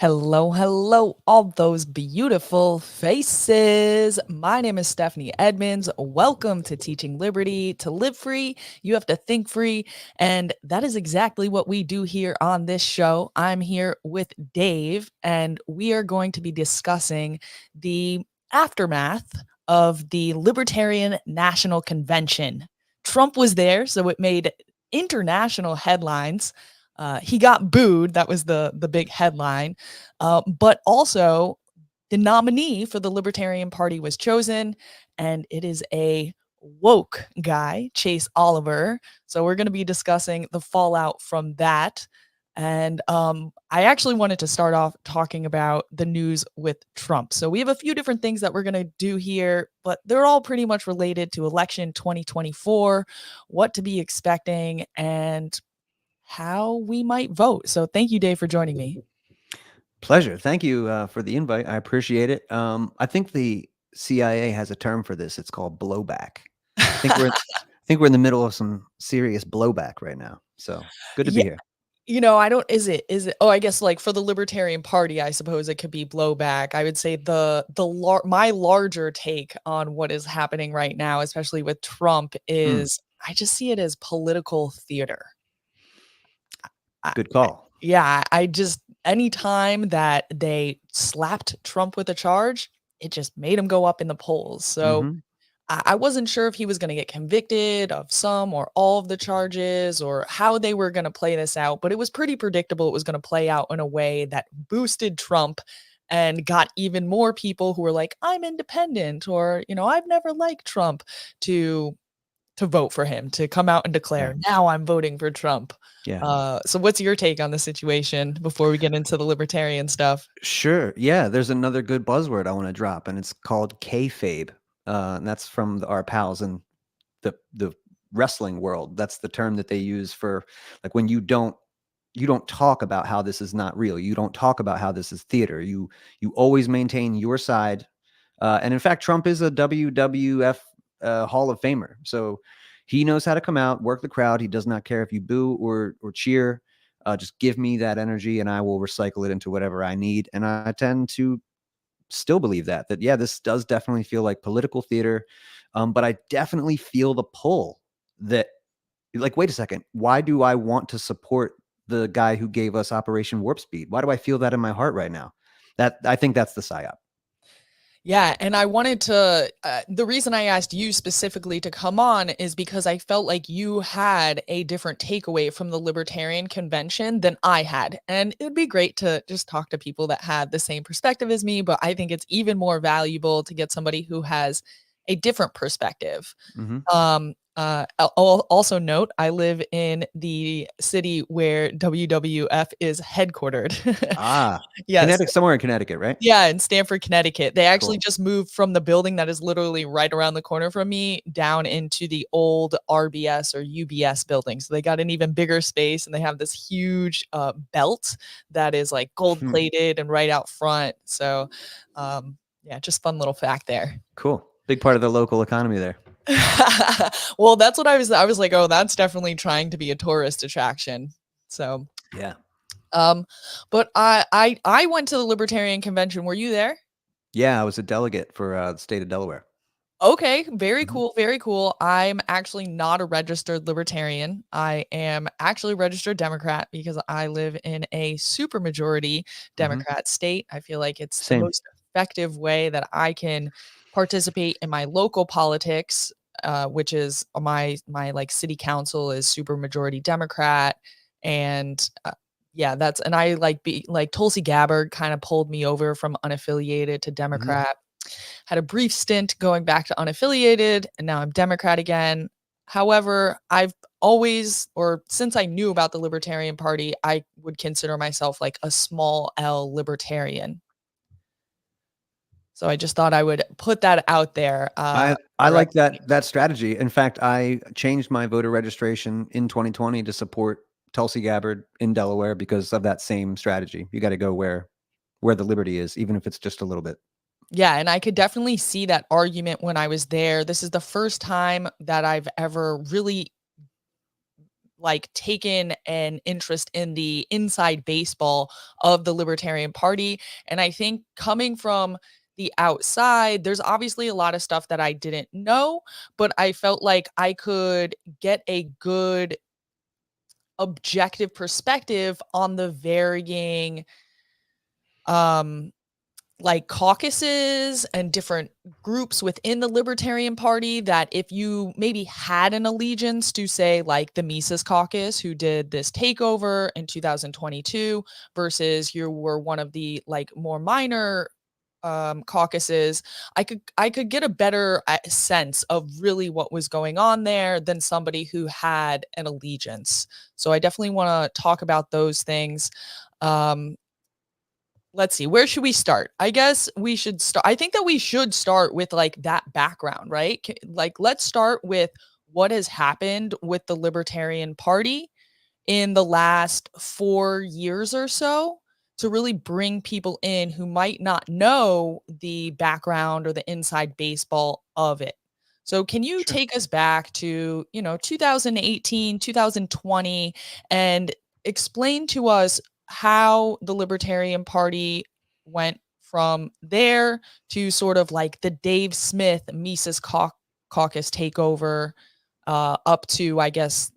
Hello, hello, all those beautiful faces. My name is Stephanie Edmonds. Welcome to Teaching Liberty. To live free, you have to think free. And that is exactly what we do here on this show. I'm here with Dave, and we are going to be discussing the aftermath of the Libertarian National Convention. Trump was there, so it made international headlines. He got booed. That was the big headline. But also, the nominee for the Libertarian Party was chosen, and it is a woke guy, Chase Oliver. So we're going to be discussing the fallout from that. And I actually wanted to start off talking about the news with Trump. So we have a few different things that we're going to do here, but they're all pretty much related to election 2024, what to be expecting, and how we might vote. So thank you, Dave, for joining me. Pleasure. Thank you for the invite. I appreciate it. I think the CIA has a term for this. It's called blowback. I think we're in the middle of some serious blowback right now. So good to be here. I don't, is it, oh, I guess like for the Libertarian Party, I suppose it could be blowback. I would say my larger take on what is happening right now, especially with Trump, is I just see it as political theater. Good call. I just, anytime that they slapped Trump with a charge, it just made him go up in the polls. So I wasn't sure if he was going to get convicted of some or all of the charges or how they were going to play this out, but it was pretty predictable it was going to play out in a way that boosted Trump and got even more people who were like, I'm independent, or, I've never liked Trump, to vote for him, to come out and declare, now I'm voting for Trump. So what's your take on the situation before we get into the libertarian stuff? Sure. Yeah, there's another good buzzword I want to drop, and it's called kayfabe. And that's from our pals in the wrestling world. That's the term that they use for like when you don't talk about how this is not real. You don't talk about how this is theater. You always maintain your side. And in fact, Trump is a WWF Hall of Famer. So he knows how to come out, work the crowd. He does not care if you boo or cheer. Just give me that energy and I will recycle it into whatever I need. And I tend to still believe that yeah, this does definitely feel like political theater. But I definitely feel the pull that, like, wait a second, why do I want to support the guy who gave us Operation Warp Speed? Why do I feel that in my heart right now? I think that's the psyop. Yeah, and I wanted to, the reason I asked you specifically to come on is because I felt like you had a different takeaway from the Libertarian Convention than I had. And it would be great to just talk to people that had the same perspective as me, but I think it's even more valuable to get somebody who has a different perspective. Also note, I live in the city where WWF is headquartered. Yes. Somewhere in Connecticut, right? Yeah, in Stamford, Connecticut. They actually just moved from the building that is literally right around the corner from me down into the old RBS or UBS building. So they got an even bigger space, and they have this huge belt that is like gold plated and right out front. So just fun little fact there. Cool. Big part of the local economy there. Well, that's what I was like, oh, that's definitely trying to be a tourist attraction. So yeah. But I went to the Libertarian Convention. Were you there? Yeah, I was a delegate for the state of Delaware. Okay, very cool, very cool. I'm actually not a registered libertarian. I am actually a registered Democrat because I live in a supermajority Democrat state. I feel like it's the most effective way that I can participate in my local politics, which is my like city council is supermajority Democrat, and and I like Tulsi Gabbard kind of pulled me over from unaffiliated to Democrat. Had a brief stint going back to unaffiliated, and now I'm Democrat again. However, I've always, or since I knew about the Libertarian Party, I would consider myself like a small L libertarian. So I just thought I would put that out there. I like that strategy. In fact, I changed my voter registration in 2020 to support Tulsi Gabbard in Delaware because of that same strategy. You got to go where the liberty is, even if it's just a little bit. Yeah, and I could definitely see that argument when I was there. This is the first time that I've ever really like taken an interest in the inside baseball of the Libertarian Party. And I think coming from the outside, there's obviously a lot of stuff that I didn't know, but I felt like I could get a good objective perspective on the varying um like caucuses and different groups within the Libertarian Party, that if you maybe had an allegiance to, say, like the Mises caucus who did this takeover in 2022 versus you were one of the like more minor caucuses, I could get a better sense of really what was going on there than somebody who had an allegiance. So I definitely want to talk about those things. Um, let's see, where should we start? I guess we should start, I think that we should start with like that background, right? Like, let's start with what has happened with the Libertarian Party in the last 4 years or so, to really bring people in who might not know the background or the inside baseball of it. So can you Sure. take us back to, 2018, 2020, and explain to us how the Libertarian Party went from there to sort of like the Dave Smith Mises caucus takeover, up to, I guess,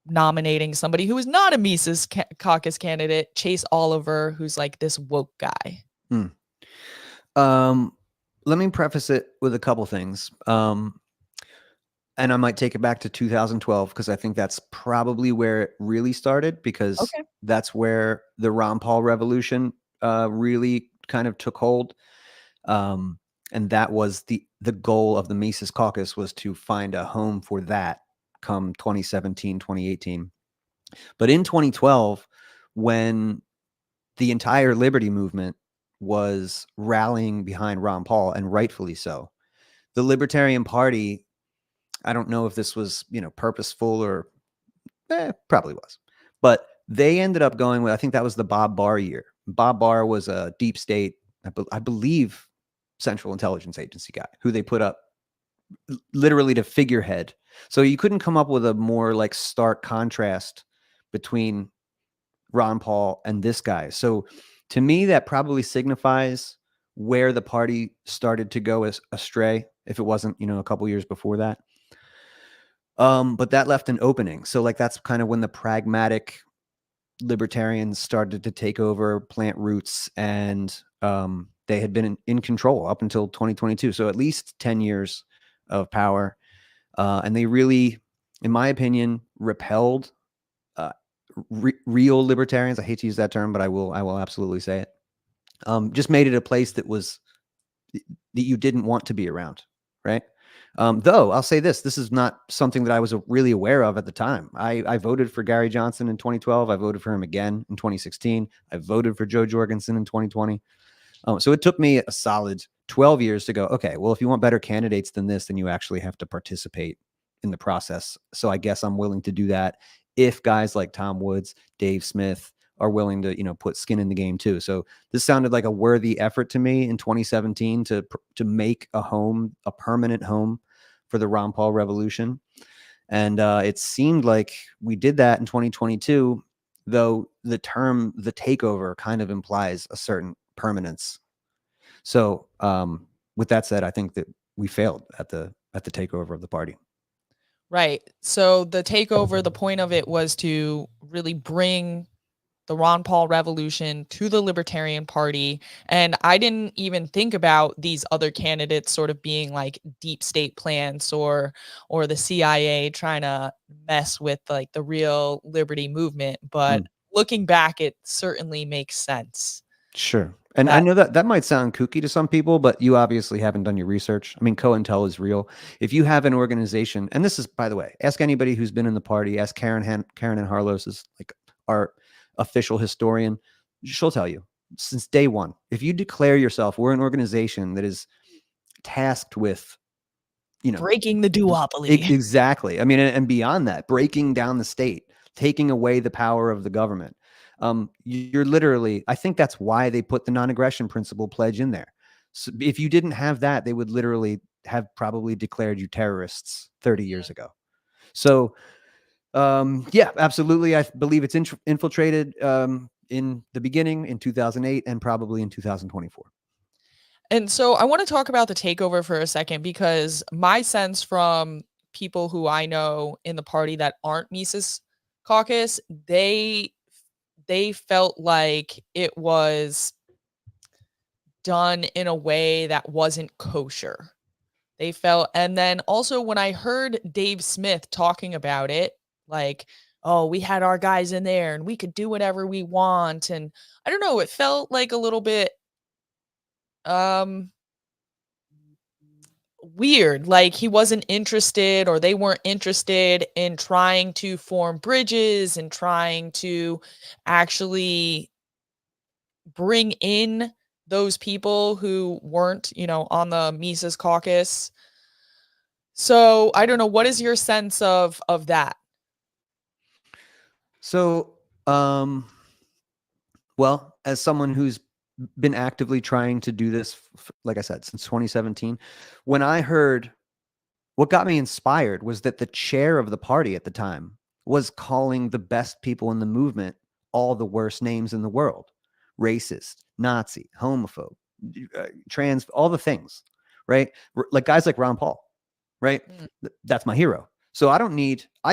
nominating somebody who is not a Mises caucus candidate, Chase Oliver, who's like this woke guy. Hmm. Let me preface it with a couple things. And I might take it back to 2012 because I think that's probably where it really started, because Okay. that's where the Ron Paul revolution really kind of took hold. And that was the goal of the Mises Caucus, was to find a home for that come 2017, 2018. But in 2012, when the entire liberty movement was rallying behind Ron Paul, and rightfully so, the Libertarian Party, I don't know if this was, purposeful or probably was, but they ended up going with, I think that was the Bob Barr year. Bob Barr was a deep state, I believe, Central Intelligence Agency guy who they put up literally to figurehead. So you couldn't come up with a more like stark contrast between Ron Paul and this guy. So to me, that probably signifies where the party started to go astray, if it wasn't, a couple years before that. But that left an opening. So like that's kind of when the pragmatic libertarians started to take over, plant roots, and they had been in control up until 2022. So at least 10 years of power. And they really, in my opinion, repelled real libertarians. I hate to use that term, but I will absolutely say it. Just made it a place that you didn't want to be around, right? Though I'll say this is not something that I was really aware of at the time. I voted for Gary Johnson in 2012. I voted for him again in 2016. I voted for Joe Jorgensen in 2020. So it took me a solid 12 years to go, okay, well, if you want better candidates than this, then you actually have to participate in the process. So I guess I'm willing to do that if guys like Tom Woods, Dave Smith are willing to, put skin in the game too. So this sounded like a worthy effort to me in 2017 to make a permanent home for the Ron Paul revolution. And it seemed like we did that in 2022, though the term the takeover kind of implies a certain permanence. So with that said, I think that we failed at the takeover of the party. Right. So the takeover, the point of it was to really bring the Ron Paul revolution to the Libertarian Party. And I didn't even think about these other candidates sort of being like deep state plants or the CIA trying to mess with like the real liberty movement. But looking back, it certainly makes sense. Sure. And I That know that might sound kooky to some people, but you obviously haven't done your research. I mean, COINTEL is real. If you have an organization, and this is, by the way, ask anybody who's been in the party, ask Karen and Harlos is like our official historian. She'll tell you since day one, if you declare yourself, we're an organization that is tasked with, breaking the duopoly. exactly. I mean, and beyond that, breaking down the state, taking away the power of the government. You're literally, I think that's why they put the non-aggression principle pledge in there. So if you didn't have that, they would literally have probably declared you terrorists 30 years ago. So Yeah, absolutely. I believe it's infiltrated in the beginning in 2008 and probably in 2024. And so I want to talk about the takeover for a second because my sense from people who I know in the party that aren't Mises Caucus, they felt like it was done in a way that wasn't kosher. They felt, and then also when I heard Dave Smith talking about it, like, oh, we had our guys in there and we could do whatever we want. And I don't know, it felt like a little bit um weird, like he wasn't interested or they weren't interested in trying to form bridges and trying to actually bring in those people who weren't, on the Mises caucus. So, I don't know, what is your sense of that? So, well, as someone who's been actively trying to do this, like I said, since 2017, when I heard, what got me inspired was that the chair of the party at the time was calling the best people in the movement all the worst names in the world: racist, Nazi, homophobe, trans, all the things, right? Like guys like Ron Paul, right? Mm. That's my hero. So I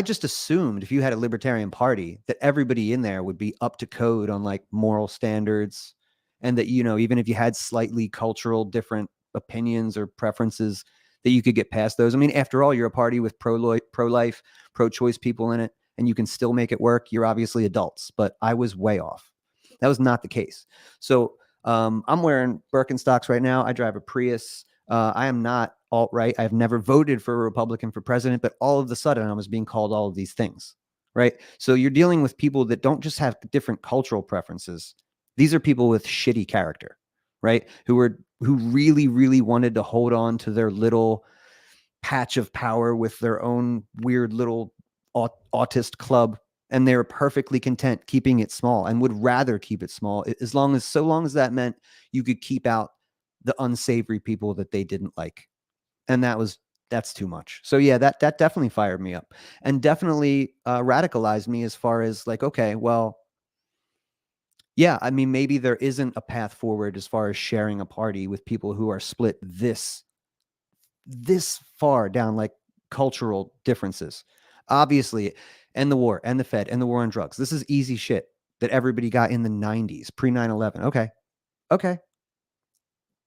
just assumed if you had a libertarian party that everybody in there would be up to code on like moral standards, and that, even if you had slightly cultural different opinions or preferences, that you could get past those. I mean, after all, you're a party with pro-life, pro-choice people in it, and you can still make it work. You're obviously adults, but I was way off. That was not the case. So I'm wearing Birkenstocks right now. I drive a Prius. I am not alt-right. I've never voted for a Republican for president, but all of a sudden I was being called all of these things, right? So you're dealing with people that don't just have different cultural preferences. These are people with shitty character, right? Who really, really wanted to hold on to their little patch of power with their own weird little autist club, and they were perfectly content keeping it small and would rather keep it small so long as that meant you could keep out the unsavory people that they didn't like. And that's too much. So yeah, that definitely fired me up, and definitely radicalized me as far as like, okay, well, yeah, I mean, maybe there isn't a path forward as far as sharing a party with people who are split this far down, like cultural differences, obviously, and the war and the Fed and the war on drugs. This is easy shit that everybody got in the 90s, pre 9/11. Okay.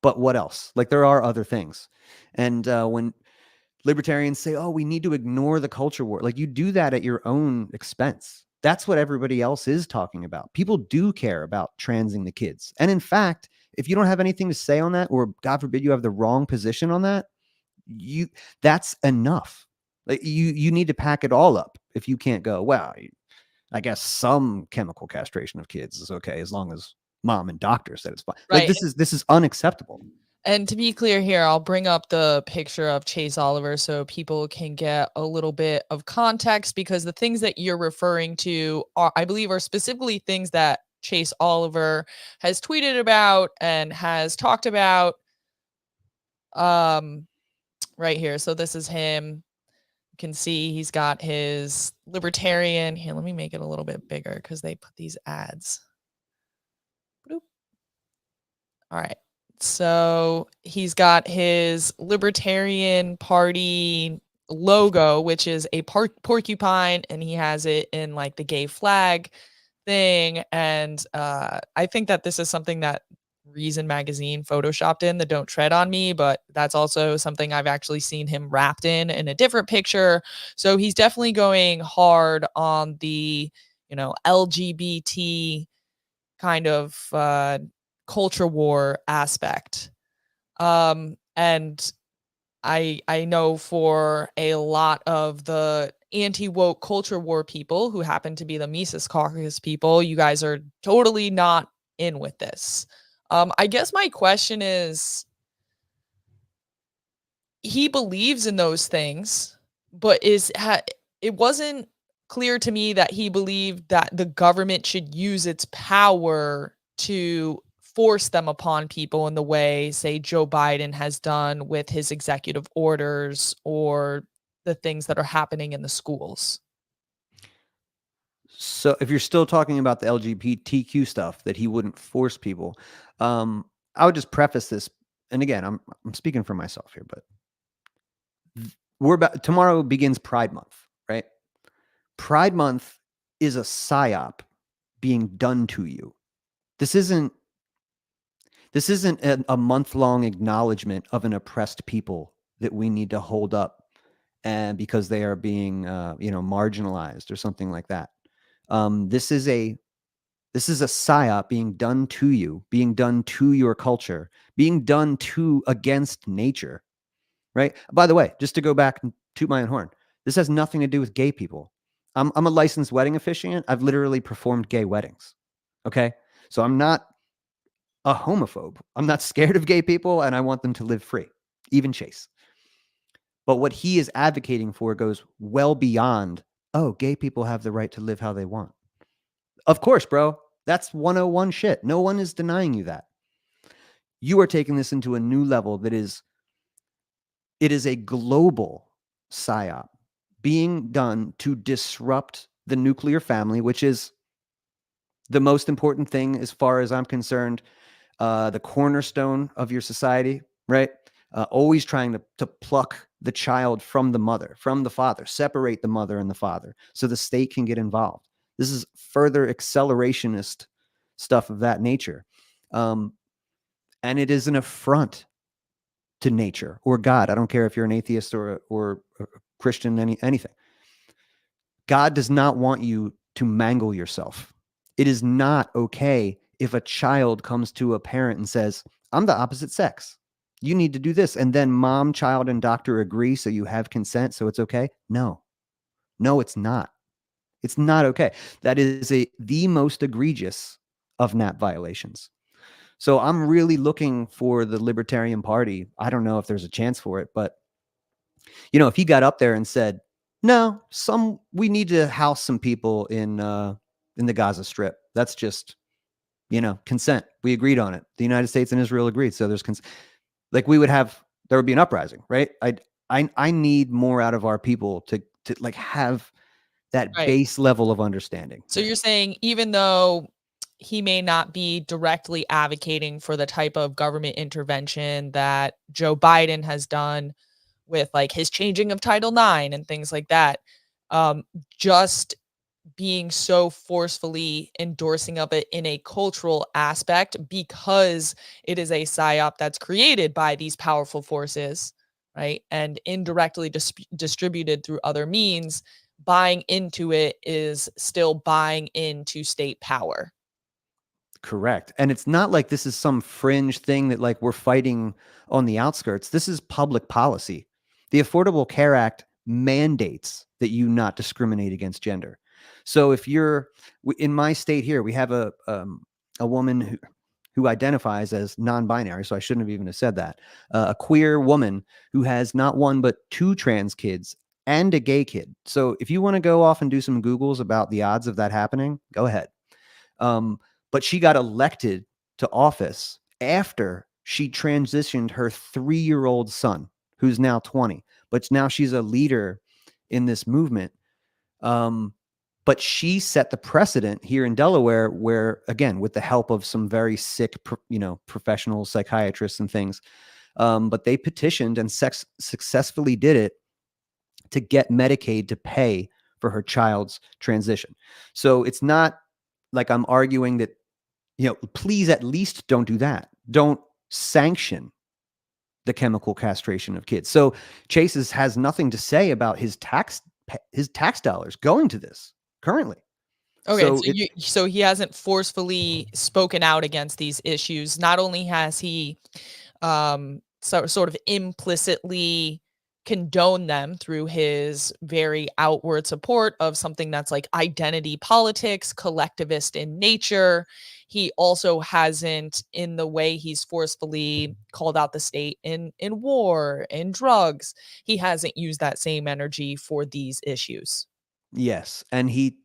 But what else? Like, there are other things. And when libertarians say, oh, we need to ignore the culture war, like, you do that at your own expense. That's what everybody else is talking about. People do care about transing the kids. And in fact, if you don't have anything to say on that, or God forbid you have the wrong position on that, that's enough. Like, you need to pack it all up. If you can't go, well, I guess some chemical castration of kids is okay as long as mom and doctor said it's fine. Like, Right. this is unacceptable. And to be clear here, I'll bring up the picture of Chase Oliver so people can get a little bit of context, because the things that you're referring to are, I believe, are specifically things that Chase Oliver has tweeted about and has talked about. Right here. So this is him. You can see he's got his libertarian. Here, let me make it a little bit bigger because they put these ads. Bloop. All right. So he's got his Libertarian Party logo, which is a porcupine, and he has it in like the gay flag thing. And I think that this is something that Reason Magazine photoshopped in the Don't Tread on Me, but that's also something I've actually seen him wrapped in a different picture. So he's definitely going hard on the, LGBT kind of culture war aspect. And I know for a lot of the anti-woke culture war people who happen to be the Mises Caucus people, you guys are totally not in with this. I guess my question is, he believes in those things, but it wasn't clear to me that he believed that the government should use its power to force them upon people in the way, say, Joe Biden has done with his executive orders or the things that are happening in the schools. So if you're still talking about the LGBTQ stuff, that he wouldn't force people, I would just preface this, and again, I'm speaking for myself here, but tomorrow begins Pride Month, right? Pride Month is a psyop being done to you. This isn't a month-long acknowledgement of an oppressed people that we need to hold up, and because they are being marginalized or something like that. This is a psyop being done to you, being done to your culture, being done to against nature, right? By the way, just to go back and toot my own horn, this has nothing to do with gay people. I'm a licensed wedding officiant. I've literally performed gay weddings. Okay. So I'm not a homophobe. I'm not scared of gay people, and I want them to live free, even Chase. But what he is advocating for goes well beyond, oh, gay people have the right to live how they want. Of course, bro. That's 101 shit. No one is denying you that. You are taking this into a new level that is, it is a global psyop being done to disrupt the nuclear family, which is the most important thing as far as I'm concerned, the cornerstone of your society, right? Always trying to pluck the child from the mother, from the father, separate the mother and the father so the state can get involved. This is further accelerationist stuff of that nature. And it is an affront to nature or God. I don't care if you're an atheist or a Christian, anything. God does not want you to mangle yourself. It is not okay if a child comes to a parent and says, I'm the opposite sex. You need to do this. And then mom, child, and doctor agree, so you have consent, so it's okay. No, it's not. It's not okay. That is the most egregious of NAP violations. So I'm really looking for the Libertarian Party. I don't know if there's a chance for it, but if he got up there and said, no, we need to house some people in the Gaza Strip. That's just, consent. We agreed on it. The United States and Israel agreed. So there's consent. Like there would be an uprising, right? I need more out of our people to like have that base level of understanding. So you're saying, even though he may not be directly advocating for the type of government intervention that Joe Biden has done with like his changing of Title IX and things like that, just being so forcefully endorsing of it in a cultural aspect, because it is a psyop that's created by these powerful forces, right? And indirectly distributed through other means, buying into it is still buying into state power. Correct. And it's not like this is some fringe thing that like we're fighting on the outskirts. This is public policy. The Affordable Care Act mandates that you not discriminate against gender. So if you're in my state here, we have a woman who identifies as non-binary, so I shouldn't have even said that, a queer woman who has not one but 2 trans kids and a gay kid. So if you want to go off and do some Googles about the odds of that happening, go ahead. But she got elected to office after she transitioned her 3-year-old son, who's now 20. But now she's a leader in this movement. But she set the precedent here in Delaware where, again, with the help of some very sick, professional psychiatrists and things, but they petitioned and successfully did it to get Medicaid to pay for her child's transition. So it's not like I'm arguing that, please at least don't do that. Don't sanction the chemical castration of kids. So Chase has nothing to say about his tax dollars going to this currently. Okay, so he hasn't forcefully spoken out against these issues. Not only has he sort of implicitly condone them through his very outward support of something that's like identity politics, collectivist in nature. He also hasn't, in the way he's forcefully called out the state in war, in drugs, he hasn't used that same energy for these issues. Yes, and he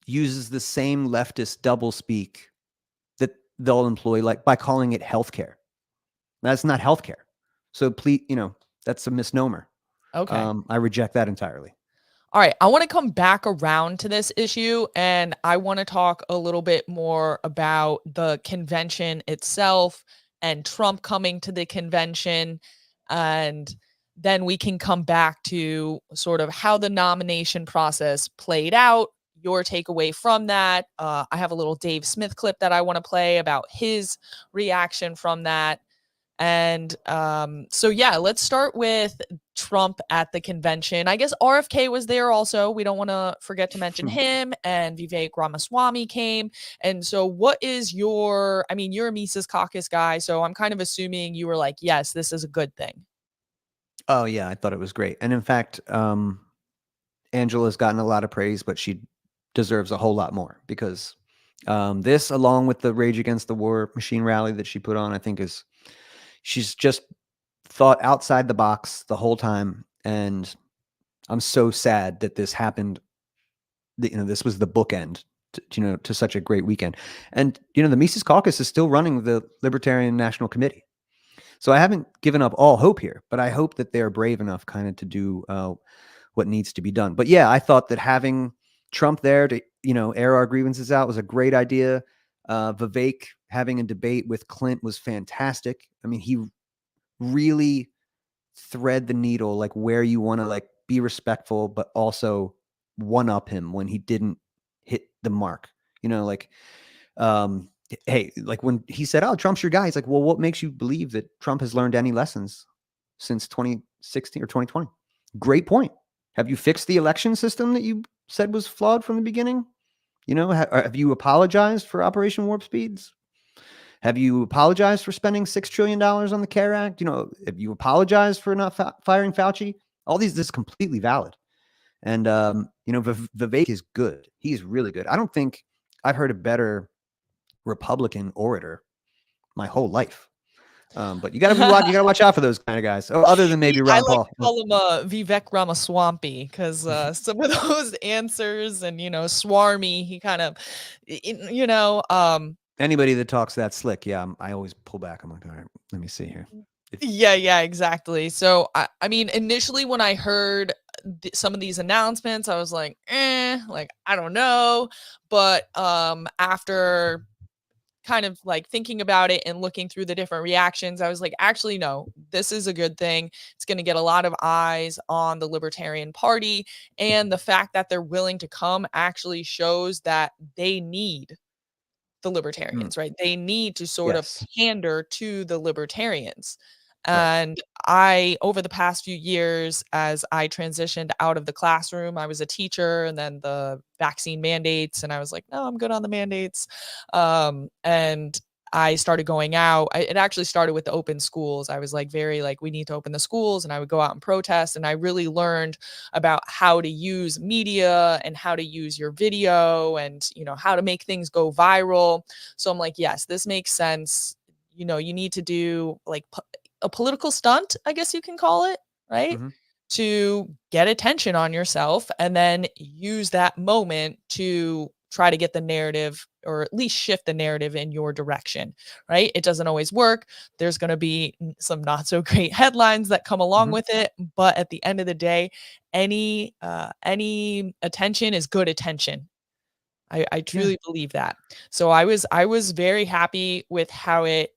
uses the same leftist doublespeak that they'll employ, like by calling it healthcare. That's not healthcare. So please, that's a misnomer. Okay. I reject that entirely. All right, I want to come back around to this issue, and I want to talk a little bit more about the convention itself and Trump coming to the convention. And then we can come back to sort of how the nomination process played out, your takeaway from that. I have a little Dave Smith clip that I want to play about his reaction from that. And so, yeah, let's start with Trump at the convention. I guess RFK was there also. We don't want to forget to mention him, and Vivek Ramaswamy came. And so, what is your, I mean, you're a Mises Caucus guy, so I'm kind of assuming you were like, yes, this is a good thing. Oh yeah, I thought it was great. And in fact, Angela's gotten a lot of praise, but she deserves a whole lot more because this, along with the Rage Against the War Machine rally that she put on, I think she's just thought outside the box the whole time. And I'm so sad that this happened. This was the bookend to such a great weekend. And, the Mises Caucus is still running the Libertarian National Committee. So I haven't given up all hope here, but I hope that they're brave enough kind of to do what needs to be done. But yeah, I thought that having Trump there to, air our grievances out was a great idea. Vivek having a debate with Clint was fantastic. I mean, he really thread the needle, like where you want to like be respectful, but also one up him when he didn't hit the mark, hey, like when he said, "Oh, Trump's your guy," he's like, "Well, what makes you believe that Trump has learned any lessons since 2016 or 2020?" Great point. Have you fixed the election system that you said was flawed from the beginning? Have you apologized for Operation Warp Speeds? Have you apologized for spending $6 trillion on the CARE Act? Have you apologized for not firing Fauci? All this is completely valid. And, Vivek is good. He's really good. I don't think I've heard a better Republican orator my whole life. But you gotta watch out for those kind of guys. Other than maybe I Ron like Paul. to call him Vivek Ramaswamy because some of those answers and swarmy, he kind of, Anybody that talks that slick, yeah, I always pull back. I'm like, all right, let me see here. Yeah, exactly. So I mean, initially when I heard some of these announcements, I was like, like I don't know. But after kind of like thinking about it and looking through the different reactions, I was like, actually, no, this is a good thing. It's going to get a lot of eyes on the Libertarian Party. And the fact that they're willing to come actually shows that they need the libertarians, right? They need to sort of Yes. pander to the libertarians. Right. And I, over the past few years, as I transitioned out of the classroom, I was a teacher and then the vaccine mandates, and I was like, no, I'm good on the mandates. And I started going out. It actually started with the open schools. I was like, very like, we need to open the schools. And I would go out and protest. And I really learned about how to use media and how to use your video and, how to make things go viral. So I'm like, yes, this makes sense. You need to do like a political stunt, I guess you can call it, right? Mm-hmm. To get attention on yourself and then use that moment to try to get the narrative or at least shift the narrative in your direction, right? It doesn't always work. There's going to be some not so great headlines that come along Mm-hmm. with it, but at the end of the day, any attention is good attention. I Yeah. truly believe that. So I was very happy with how it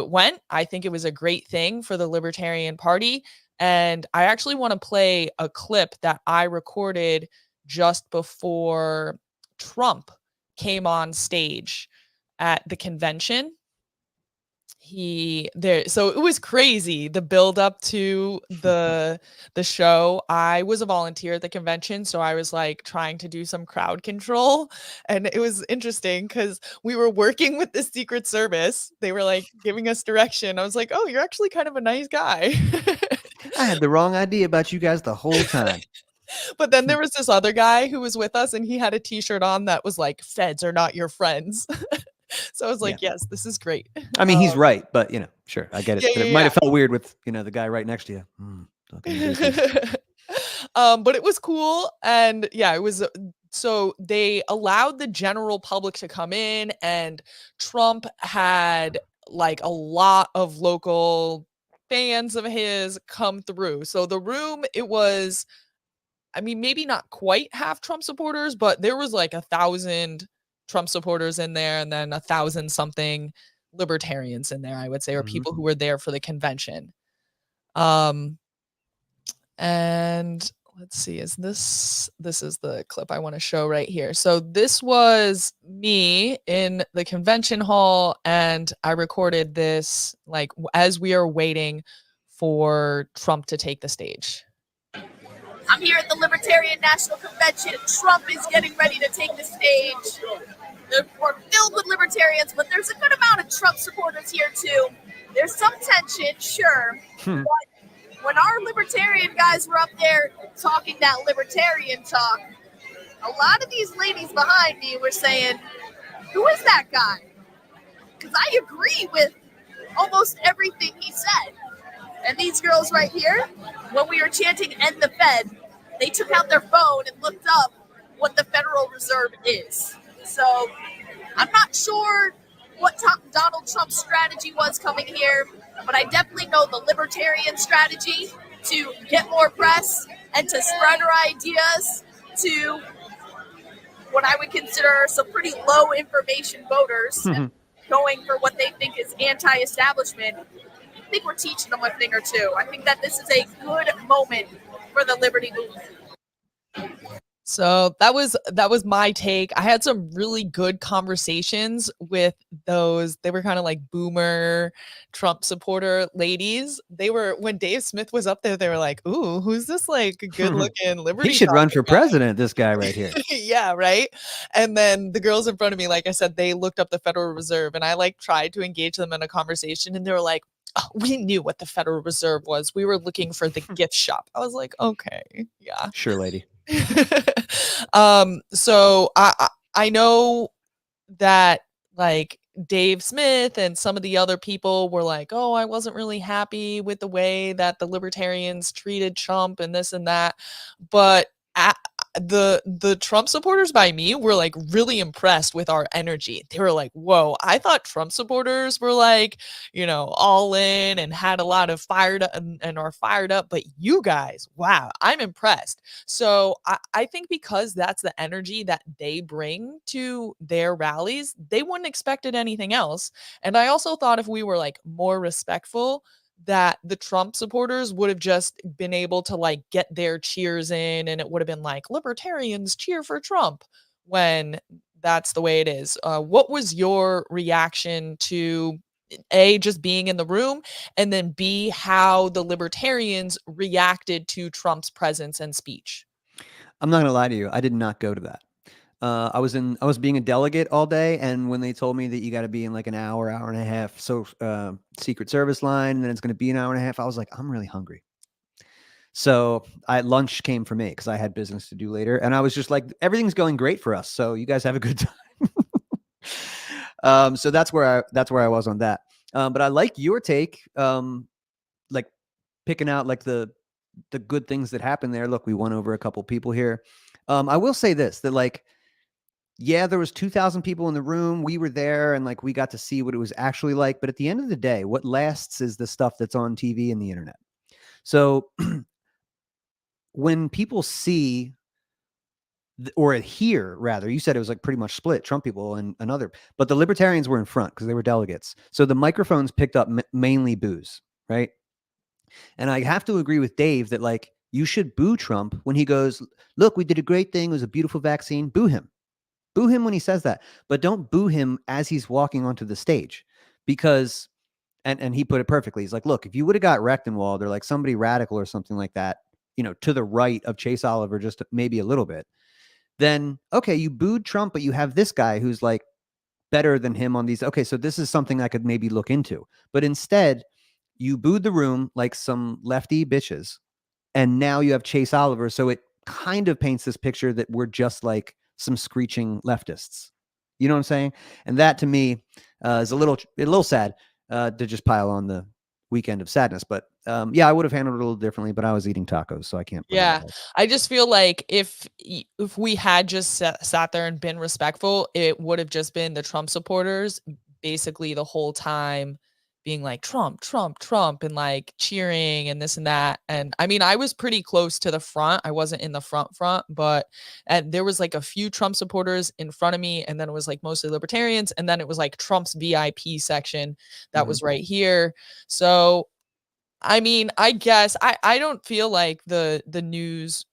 went. I think it was a great thing for the Libertarian Party. And I actually want to play a clip that I recorded just before Trump came on stage at the convention. So it was crazy, the build up to the show. I was a volunteer at the convention, so I was like trying to do some crowd control, and it was interesting because we were working with the Secret Service. They were like giving us direction. I was like, oh, you're actually kind of a nice guy. I had the wrong idea about you guys the whole time. But then there was this other guy who was with us, and he had a t-shirt on that was like, feds are not your friends. So I was Yeah. like, yes, this is great. I mean, he's right, but sure, I get it. Yeah, But it yeah, might yeah. have felt weird with the guy right next to you. Talking business. But it was cool, and yeah, it was. So they allowed the general public to come in, and Trump had like a lot of local fans of his come through. So the room, it was I mean, maybe not quite half Trump supporters, but there was like 1,000 Trump supporters in there and then 1,000 something libertarians in there, I would say, or Mhm. people who were there for the convention. Um, and let's see, this is the clip I want to show right here. So this was me in the convention hall, and I recorded this like as we are waiting for Trump to take the stage. I'm here at the Libertarian National Convention. Trump is getting ready to take the stage. We're filled with libertarians, but there's a good amount of Trump supporters here too. There's some tension, sure, but when our libertarian guys were up there talking that libertarian talk, a lot of these ladies behind me were saying, "Who is that guy?" Because I agree with almost everything he said. And these girls right here, when we were chanting "End the Fed," they took out their phone and looked up what the Federal Reserve is. So I'm not sure what Donald Trump's strategy was coming here, but I definitely know the libertarian strategy to get more press and to spread our ideas to what I would consider some pretty low information voters going for what they think is anti-establishment. I think we're teaching them a thing or two. I think that this is a good moment for the liberty movement. So that was my take. I had some really good conversations with those. They were kind of like boomer Trump supporter ladies. They were, when Dave Smith was up there, they were like, "Ooh, who's this like good looking liberty?" He should run for guy? president, this guy right here. Yeah, right. And then the girls in front of me, like I said, they looked up the Federal Reserve, and I like tried to engage them in a conversation, and they were like, "Oh, we knew what the Federal Reserve was. We were looking for the gift shop." I was like, "Okay, yeah." Sure, lady. So I know that like Dave Smith and some of the other people were like, "Oh, I wasn't really happy with the way that the libertarians treated Trump and this and that." But the Trump supporters by me were like really impressed with our energy. They were like, "Whoa, I thought Trump supporters were like, all in and had a lot of fired up and are fired up, but you guys, wow, I'm impressed." So I think because that's the energy that they bring to their rallies, they wouldn't expected anything else. And I also thought if we were like more respectful, that the Trump supporters would have just been able to like get their cheers in, and it would have been like libertarians cheer for Trump when that's the way it is. What was your reaction to A, just being in the room, and then B, how the libertarians reacted to Trump's presence and speech? I'm not gonna lie to you. I did not go to that. I was being a delegate all day, and when they told me that you got to be in like an hour, hour and a half, so Secret Service line, and then it's going to be an hour and a half, I was like, I'm really hungry. So lunch came for me because I had business to do later, and I was just like, everything's going great for us, so you guys have a good time. So that's where I was on that. But I like your take, like picking out like the good things that happened there. Look, we won over a couple people here. I will say this, that like, yeah, there was 2,000 people in the room. We were there and like we got to see what it was actually like. But at the end of the day, what lasts is the stuff that's on TV and the internet. So when people see or hear, rather, you said it was like pretty much split, Trump people and another, but the libertarians were in front because they were delegates. So the microphones picked up mainly boos, right? And I have to agree with Dave that like you should boo Trump when he goes, "Look, we did a great thing. It was a beautiful vaccine." Boo him. Boo him when he says that, but don't boo him as he's walking onto the stage, because, and he put it perfectly. He's like, "Look, if you would have got Rechtenwald or like somebody radical or something like that, to the right of Chase Oliver, just maybe a little bit, then okay, you booed Trump, but you have this guy who's like better than him on these. Okay, so this is something I could maybe look into." But instead, you booed the room like some lefty bitches, and now you have Chase Oliver. So it kind of paints this picture that we're just like some screeching leftists. You know what I'm saying? And that to me is a little sad to just pile on the weekend of sadness. But yeah, I would have handled it a little differently, but I was eating tacos, so I can't blame Yeah, myself. I just feel like if we had just sat there and been respectful, it would have just been the Trump supporters basically the whole time being like Trump, Trump, Trump, and like cheering and this and that. And I mean, I was pretty close to the front. I wasn't in the front, but there was like a few Trump supporters in front of me, and then it was like mostly libertarians, and then it was like Trump's VIP section that was right here. So I mean, I guess I don't feel like the news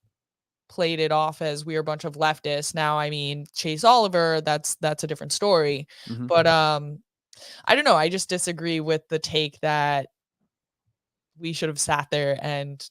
played it off as we're a bunch of leftists. Now, I mean, Chase Oliver, that's a different story. But I don't know. I just disagree with the take that we should have sat there and,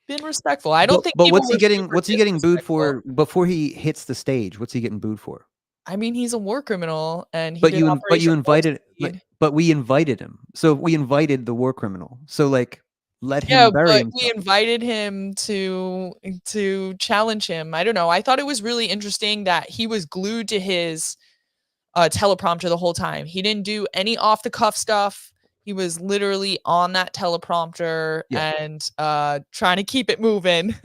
been respectful. I don't think But people what's he were getting? super What's he getting booed disrespectful. for before he hits the stage? What's he getting booed for? I mean, he's a war criminal and he But did Operation Warp Speed. but we invited him. So we invited the war criminal. So like, let Yeah, him bury but himself. we invited him to challenge him. I don't know. I thought it was really interesting that he was glued to his teleprompter the whole time. He didn't do any off the cuff stuff. He was literally on that teleprompter and trying to keep it moving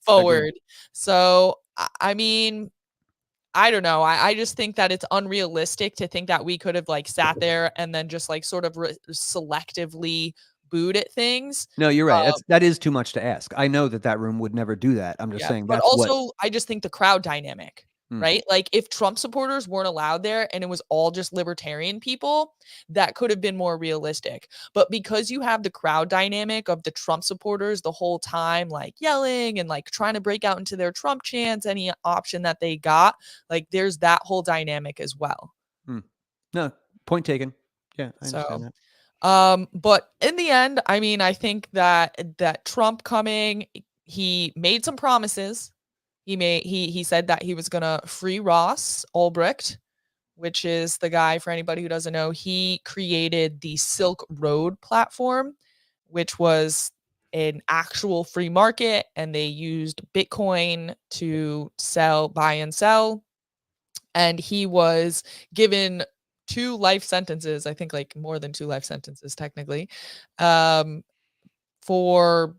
forward. So I mean, I don't know. I just think that it's unrealistic to think that we could have like sat there and then just like sort of selectively booed at things. No, you're right. That is too much to ask. I know that room would never do that. I'm just saying but that's what. also I just think the crowd dynamic, right? Like if Trump supporters weren't allowed there and it was all just libertarian people, that could have been more realistic. But because you have the crowd dynamic of the Trump supporters the whole time, like yelling and like trying to break out into their Trump chants, any option that they got, like there's that whole dynamic as well. No, point taken. Yeah, I understand that. But in the end, I mean, I think that Trump coming, he made some promises. He said that he was gonna free Ross Ulbricht, which is the guy, for anybody who doesn't know, he created the Silk Road platform, which was an actual free market, and they used Bitcoin to buy and sell. And he was given 2 life sentences, I think like more than 2 life sentences technically, for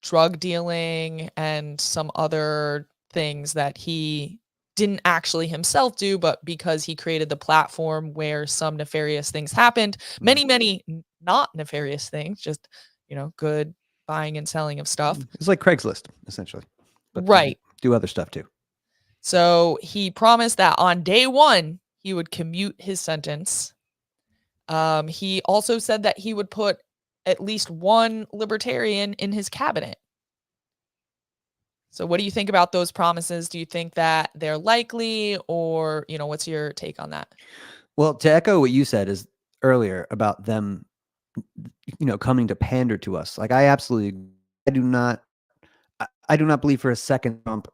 drug dealing and some other things that he didn't actually himself do, but because he created the platform where some nefarious things happened, many not nefarious things, just, good buying and selling of stuff. It's like Craigslist, essentially. But right. Do other stuff too. So he promised that on day 1, he would commute his sentence. He also said that he would put at least 1 libertarian in his cabinet. So what do you think about those promises? Do you think that they're likely, or, what's your take on that? Well, to echo what you said is earlier about them, coming to pander to us. Like I do not believe for a second Trump,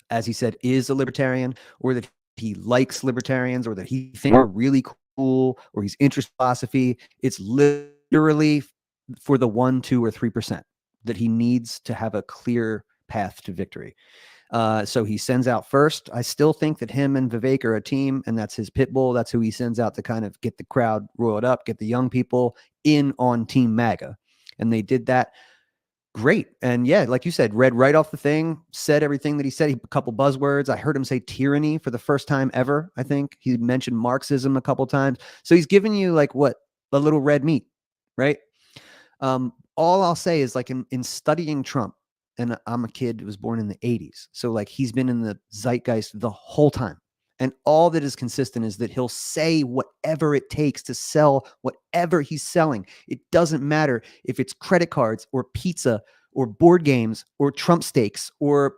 as he said, is a libertarian, or that he likes libertarians, or that he thinks they're really cool, or he's interested in philosophy. It's literally for the 1%, 2%, or 3% that he needs to have a clear path to victory. So he sends out first. I still think that him and Vivek are a team, and that's his pit bull. That's who he sends out to kind of get the crowd roiled up, get the young people in on Team MAGA. And they did that great. And yeah, like you said, read right off the thing, said everything that he said. A couple buzzwords. I heard him say tyranny for the first time ever. I think he mentioned Marxism a couple times. So he's giving you like a little red meat, right? All I'll say is like in studying Trump, and I'm a kid who was born in the 80s. So like he's been in the zeitgeist the whole time. And all that is consistent is that he'll say whatever it takes to sell whatever he's selling. It doesn't matter if it's credit cards or pizza or board games or Trump steaks or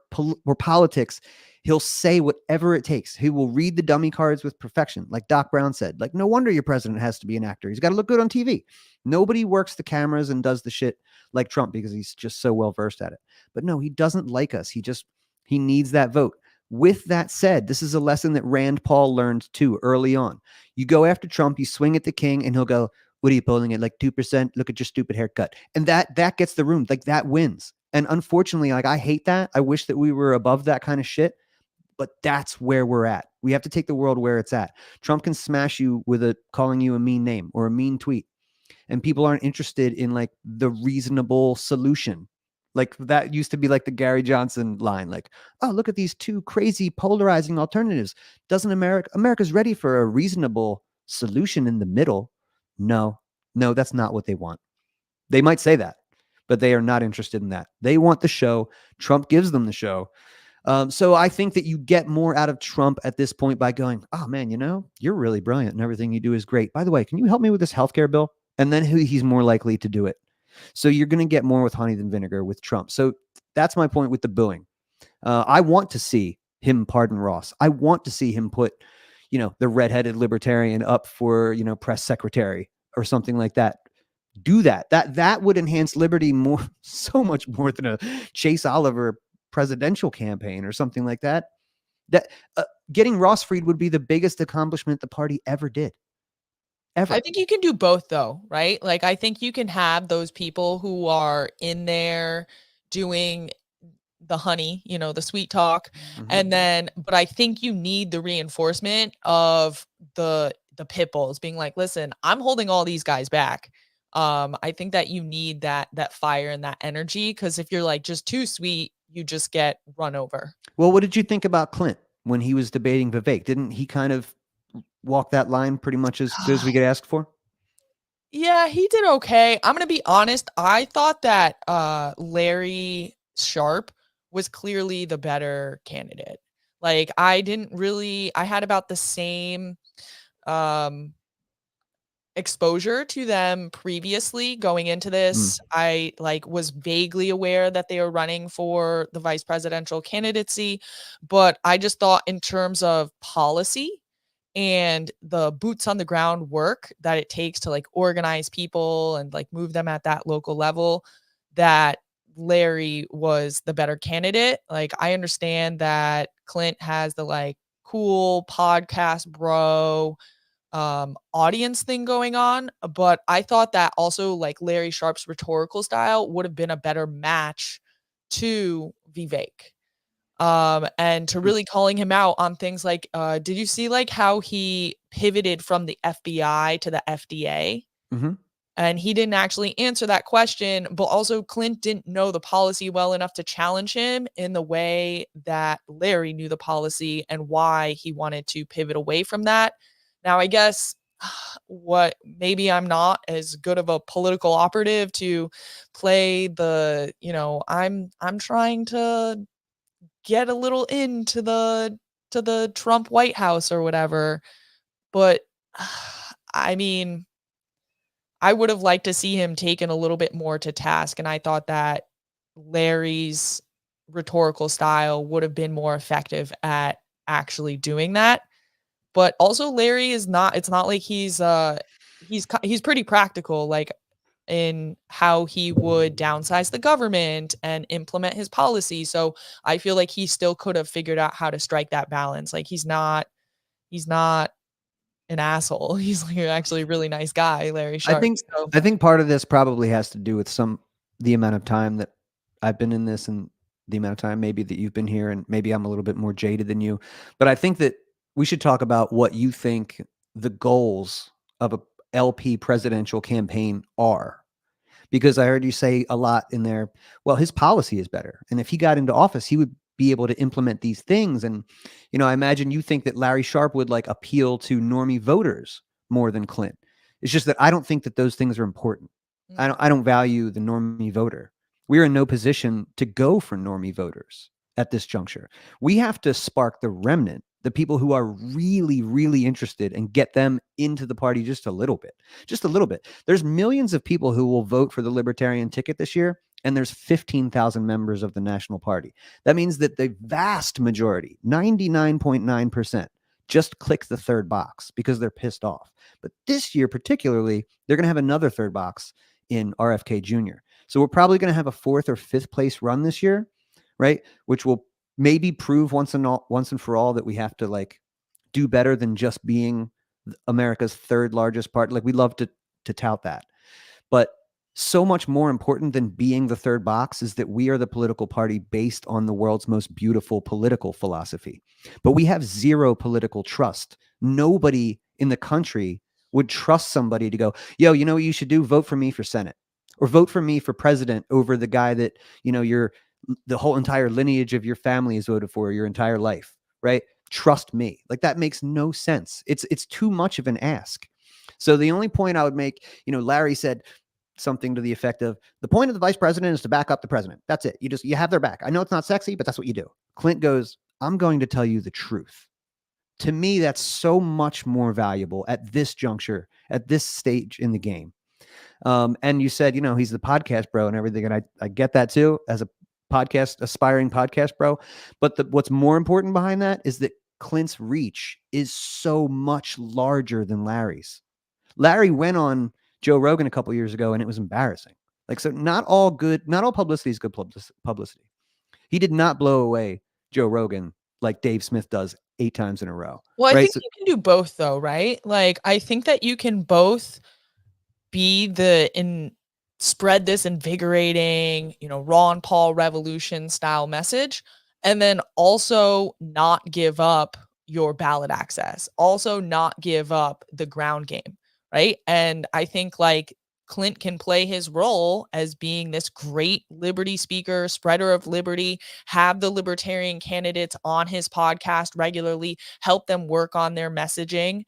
politics. He'll say whatever it takes. He will read the dummy cards with perfection. Like Doc Brown said, like, no wonder your president has to be an actor. He's got to look good on TV. Nobody works the cameras and does the shit like Trump because he's just so well versed at it. But no, he doesn't like us. He needs that vote. With that said, this is a lesson that Rand Paul learned too early on. You go after Trump, you swing at the king, and he'll go, what are you polling at? Like 2%? Look at your stupid haircut. And that gets the room. Like that wins. And unfortunately, like I hate that. I wish that we were above that kind of shit. But that's where we're at. We have to take the world where it's at. Trump can smash you with calling you a mean name or a mean tweet. And people aren't interested in like the reasonable solution. Like that used to be like the Gary Johnson line, like, oh, look at these 2 crazy polarizing alternatives. America's ready for a reasonable solution in the middle? No, No, that's not what they want. They might say that, but they are not interested in that. They want the show. Trump gives them the show. So I think that you get more out of Trump at this point by going, oh man, you're really brilliant and everything you do is great. By the way, can you help me with this healthcare bill? And then he's more likely to do it. So you're going to get more with honey than vinegar with Trump. So that's my point with the booing. I want to see him pardon Ross. I want to see him put, the redheaded libertarian up for, press secretary or something like that. Do that. That would enhance liberty so much more than a Chase Oliver presidential campaign or something like that. That getting Ross freed would be the biggest accomplishment the party ever did. Ever. I think you can do both though, right? Like, I think you can have those people who are in there doing the honey, the sweet talk. And but I think you need the reinforcement of the pit bulls being like, listen, I'm holding all these guys back. I think that you need that fire and that energy, because if you're like just too sweet, you just get run over. Well, what did you think about Clint when he was debating Vivek? Didn't he kind of walk that line pretty much as good as we could ask for? Yeah, he did okay. I'm going to be honest. I thought that Larry Sharp was clearly the better candidate. Like, I had about the same exposure to them previously going into this. I was vaguely aware that they were running for the vice presidential candidacy, but I just thought in terms of policy and the boots on the ground work that it takes to like organize people and like move them at that local level, that Larry was the better candidate. Like, I understand that Clint has the like cool podcast bro audience thing going on, but I thought that also like Larry Sharp's rhetorical style would have been a better match to Vivek. And to really calling him out on things like, did you see like how he pivoted from the FBI to the FDA? And he didn't actually answer that question, but also Clint didn't know the policy well enough to challenge him in the way that Larry knew the policy and why he wanted to pivot away from that. Now, I guess maybe I'm not as good of a political operative to play the, I'm trying to get a little into the Trump White House or whatever. But I mean, I would have liked to see him taken a little bit more to task. And I thought that Larry's rhetorical style would have been more effective at actually doing that. But also Larry it's not like he's pretty practical, like in how he would downsize the government and implement his policy. So I feel like he still could have figured out how to strike that balance. Like, he's not an asshole. He's like actually a really nice guy, Larry Sharp. I think part of this probably has to do with the amount of time that I've been in this and the amount of time maybe that you've been here, and maybe I'm a little bit more jaded than you. But I think that we should talk about what you think the goals of a LP presidential campaign are. Because I heard you say a lot in there, well, his policy is better. And if he got into office, he would be able to implement these things. And, I imagine you think that Larry Sharp would like appeal to normie voters more than Clint. It's just that I don't think that those things are important. I don't value the normie voter. We're in no position to go for normie voters at this juncture. We have to spark the remnant, the people who are really, really interested, and get them into the party just a little bit. There's millions of people who will vote for the Libertarian ticket this year, and there's 15,000 members of the National Party. That means that the vast majority, 99.9%, just click the third box because they're pissed off. But this year particularly, they're going to have another third box in RFK Jr. So we're probably going to have a 4th or 5th place run this year, right? Which will maybe prove once and for all that we have to like do better than just being America's 3rd largest party. Like, we love to tout that. But so much more important than being the third box is that we are the political party based on the world's most beautiful political philosophy. But we have zero political trust. Nobody in the country would trust somebody to go, yo, you know what you should do? Vote for me for Senate, or vote for me for president over the guy that, the whole entire lineage of your family has voted for your entire life, right? Trust me. Like, that makes no sense. It's too much of an ask. So the only point I would make, Larry said something to the effect of, the point of the vice president is to back up the president. That's it. You have their back. I know it's not sexy, but that's what you do. Clint goes, I'm going to tell you the truth. To me, that's so much more valuable at this juncture, at this stage in the game. And you said, he's the podcast bro and everything. And I get that too, as a aspiring podcast bro. But what's more important behind that is that Clint's reach is so much larger than Larry's. Larry went on Joe Rogan a couple years ago and it was embarrassing. Like, so not all publicity is good publicity. He did not blow away Joe Rogan like Dave Smith does 8 times in a row. Well, I right? think you can do both though, right? Like, I think that you can both be spread this invigorating, Ron Paul revolution style message, and then also not give up your ballot access, also not give up the ground game, right? And I think like Clint can play his role as being this great liberty speaker, spreader of liberty, have the libertarian candidates on his podcast regularly, help them work on their messaging.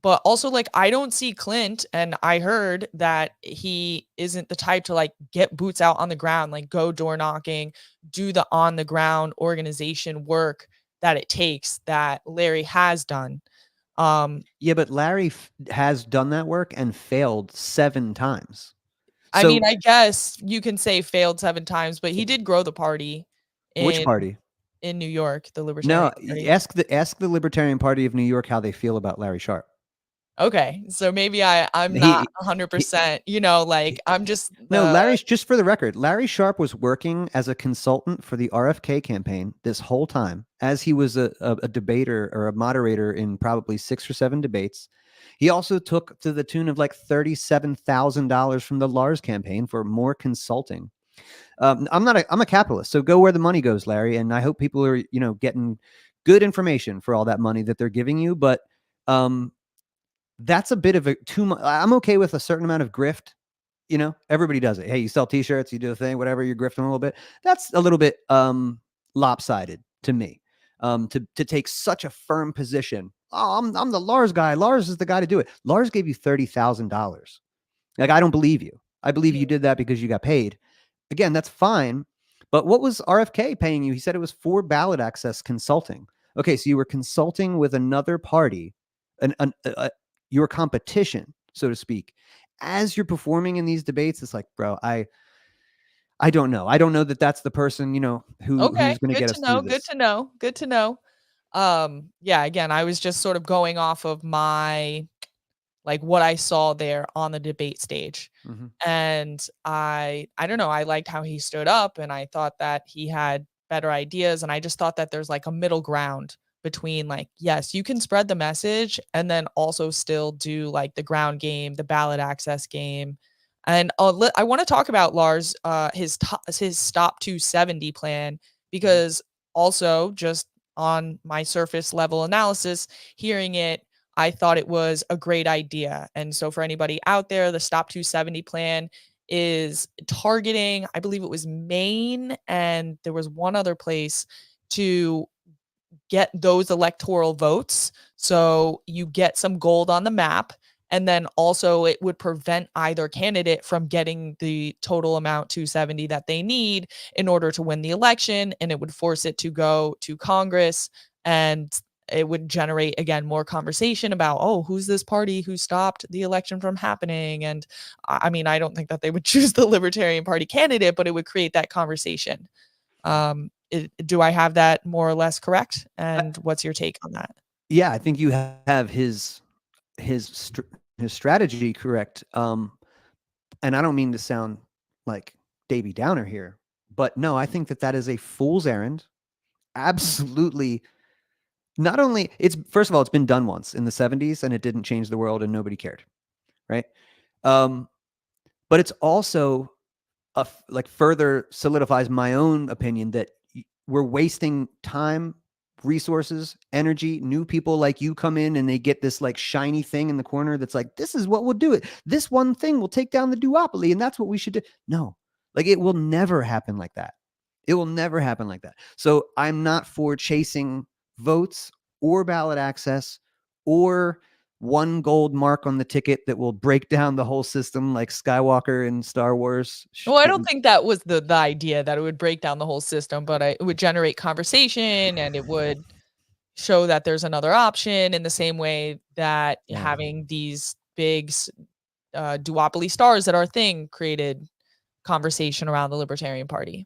But also, like, I don't see Clint, and I heard that he isn't the type to like get boots out on the ground, like go door knocking, do the on the ground organization work that it takes that Larry has done. Yeah, but Larry has done that work and failed 7 times. I mean, I guess you can say failed 7 times, but he did grow the party. Which party? In New York, the Libertarian Party. Ask the Libertarian Party of New York how they feel about Larry Sharpe. Okay, so maybe I'm not 100%, like I'm just No, Larry's, just for the record, Larry Sharpe was working as a consultant for the RFK campaign this whole time, as he was a debater or a moderator in probably 6 or 7 debates. He also took to the tune of like $37,000 from the Lars campaign for more consulting. I'm a capitalist, so go where the money goes, Larry. And I hope people are, getting good information for all that money that they're giving you. But that's a bit of too much. I'm okay with a certain amount of grift. Everybody does it. Hey, you sell t-shirts, you do a thing, whatever, you're grifting a little bit. That's a little bit lopsided to me. To take such a firm position. Oh, I'm the Lars guy. Lars is the guy to do it. Lars gave you $30,000. Like, I don't believe you. I believe you did that because you got paid. Again, that's fine. But what was RFK paying you? He said it was for ballot access consulting. Okay, so you were consulting with another party, your competition, so to speak, as you're performing in these debates. It's like, bro, I don't know. I don't know that that's the person, who's going to get us through this. Good to know. Yeah, again, I was just sort of going off of what I saw there on the debate stage. Mm-hmm. And I don't know, I liked how he stood up, and I thought that he had better ideas. And I just thought that there's like a middle ground between like, yes, you can spread the message and then also still do like the ground game, the ballot access game. And I want to talk about Lars, his Stop 270 plan, because also just on my surface level analysis, hearing it, I thought it was a great idea. And so for anybody out there, the Stop 270 plan is targeting, I believe it was Maine, and there was one other place, to get those electoral votes. So you get some gold on the map. And then also it would prevent either candidate from getting the total amount 270 that they need in order to win the election. And it would force it to go to Congress, and it would generate, again, more conversation about, oh, who's this party who stopped the election from happening? And I mean, I don't think that they would choose the Libertarian Party candidate, but it would create that conversation. Do I have that more or less correct? And what's your take on that? Yeah, I think you have his strategy correct. And I don't mean to sound like Davy Downer here, but no, I think that is a fool's errand. Absolutely. Not only first of all, it's been done once in the 70s and it didn't change the world and nobody cared. Right. But it's also further solidifies my own opinion that we're wasting time, resources, energy. New people like you come in and they get this like shiny thing in the corner that's like, this is what will do it. This one thing will take down the duopoly, and that's what we should do. No, like, it will never happen like that. It will never happen like that. So I'm not for chasing votes or ballot access or one gold mark on the ticket that will break down the whole system like Skywalker in Star Wars. Well, I don't think that was the idea, that it would break down the whole system, but it would generate conversation, and it would show that there's another option, in the same way that having these big duopoly stars that are a thing created conversation around the Libertarian Party.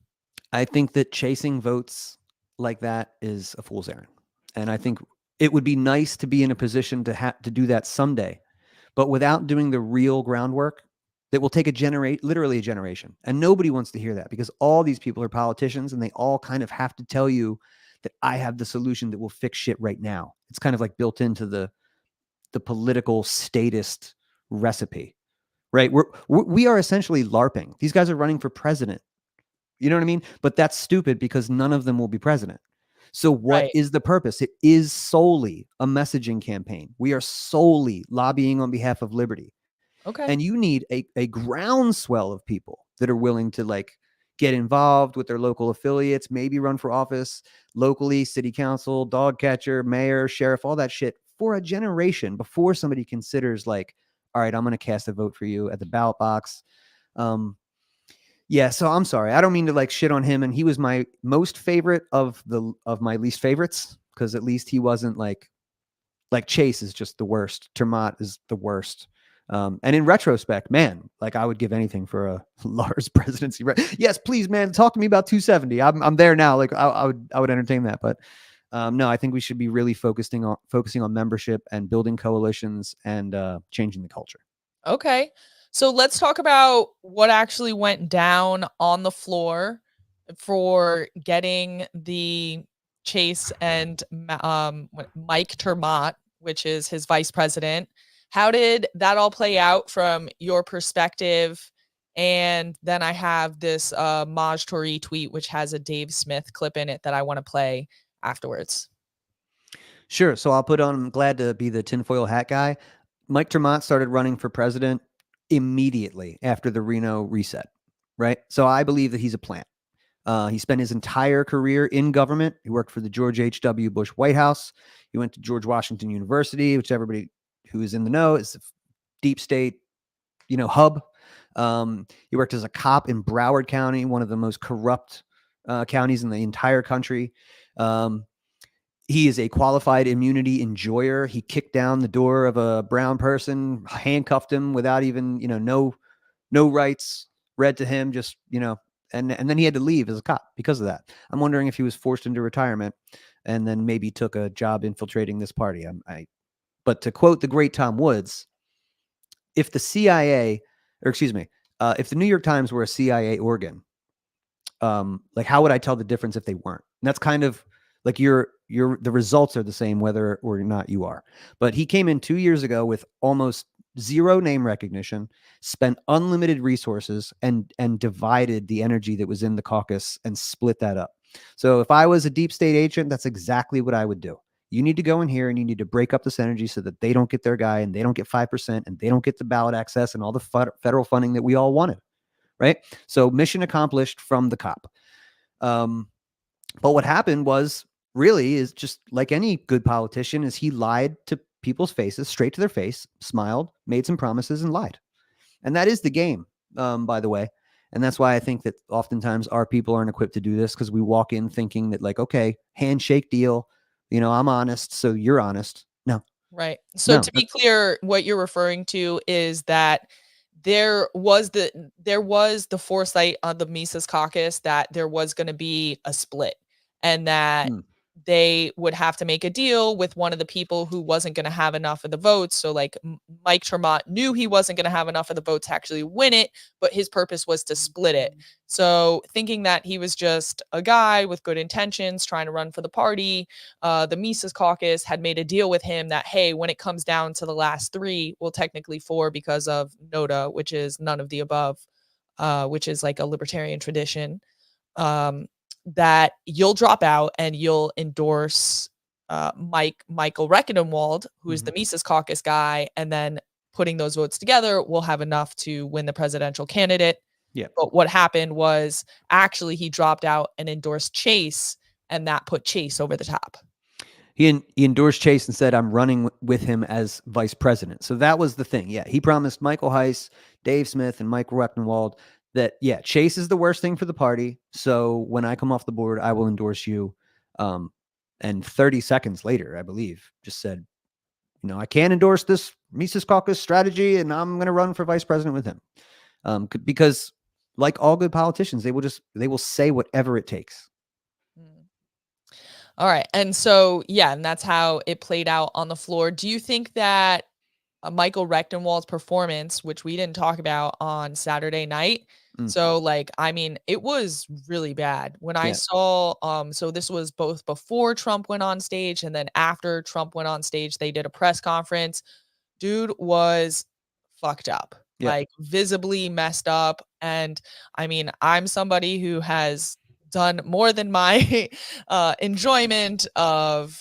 I think that chasing votes like that is a fool's errand. And I think it would be nice to be in a position to do that someday, but without doing the real groundwork, that will take literally a generation. And nobody wants to hear that, because all these people are politicians, and they all kind of have to tell you that I have the solution that will fix shit right now. It's kind of like built into the political statist recipe, right? We are essentially LARPing. These guys are running for president. You know what I mean? But that's stupid, because none of them will be president. So what is the purpose? It is solely a messaging campaign. We are solely lobbying on behalf of liberty. Okay. And you need a groundswell of people that are willing to like get involved with their local affiliates, maybe run for office locally, city council, dog catcher, mayor, sheriff, all that shit for a generation before somebody considers like, all right, I'm going to cast a vote for you at the ballot box. Yeah, so I'm sorry. I don't mean to like shit on him. And he was my most favorite of my least favorites, because at least he wasn't like Chase is just the worst. Termott is the worst. And in retrospect, man, like I would give anything for a Lars presidency. Yes, please, man, talk to me about 270. I'm there now. Like I would entertain that. But no, I think we should be really focusing on membership and building coalitions and changing the culture. Okay. So let's talk about what actually went down on the floor for getting the Chase and Mike Termott, which is his vice president. How did that all play out from your perspective? And then I have this Maj Touré tweet, which has a Dave Smith clip in it that I want to play afterwards. Sure. So I'm glad to be the tinfoil hat guy. Mike Termott started running for president immediately after the Reno reset, right? So I believe that he's a plant. He spent his entire career in government. He worked for the George H.W. Bush White House. He went to George Washington University, which everybody who is in the know is a deep state, hub. He worked as a cop in Broward County, one of the most corrupt counties in the entire country. He is a qualified immunity enjoyer. He kicked down the door of a brown person, handcuffed him without even, no rights read to him, just, and then he had to leave as a cop because of that. I'm wondering if he was forced into retirement and then maybe took a job infiltrating this party. But to quote the great Tom Woods, if the if the New York Times were a CIA organ, like how would I tell the difference if they weren't? And that's kind of like the results are the same whether or not you are. But he came in 2 years ago with almost zero name recognition, spent unlimited resources, and divided the energy that was in the caucus and split that up. So if I was a deep state agent, that's exactly what I would do. You need to go in here and you need to break up this energy so that they don't get their guy and they don't get 5% and they don't get the ballot access and all the federal funding that we all wanted, right? So mission accomplished from the cop. But what happened was really is just like any good politician is he lied to people's faces, straight to their face, smiled, made some promises and lied. And that is the game, by the way. And that's why I think that oftentimes our people aren't equipped to do this, because we walk in thinking that like, okay, handshake deal, I'm honest, so you're honest. No. Right. So to be clear, what you're referring to is that there was the foresight on the Mises caucus that there was going to be a split, and that they would have to make a deal with one of the people who wasn't going to have enough of the votes. So like Mike Termott knew he wasn't going to have enough of the votes to actually win it, but his purpose was to split it. So thinking that he was just a guy with good intentions trying to run for the party, the Mises caucus had made a deal with him that, hey, when it comes down to the last three, well, technically four because of NOTA, which is none of the above, which is like a libertarian tradition, that you'll drop out and you'll endorse Michael Reckenwald, who is the Mises caucus guy, and then putting those votes together, we'll have enough to win the presidential candidate. Yeah. But what happened was actually he dropped out and endorsed Chase, and that put Chase over the top. He endorsed Chase and said, I'm running with him as vice president. So that was the thing. Yeah, he promised Michael Heiss, Dave Smith, and Mike Rectenwald that, yeah, Chase is the worst thing for the party. So when I come off the board, I will endorse you. And 30 seconds later, I believe, just said, I can't endorse this Mises Caucus strategy, and I'm going to run for vice president with him. Because like all good politicians, they will say whatever it takes. All right. And so, yeah, and that's how it played out on the floor. Do you think that Michael Rectenwald's performance, which we didn't talk about on Saturday night, so it was really bad when I saw, so this was both before Trump went on stage and then after Trump went on stage, they did a press conference. Dude was fucked up, like visibly messed up. And I mean, I'm somebody who has done more than my enjoyment of,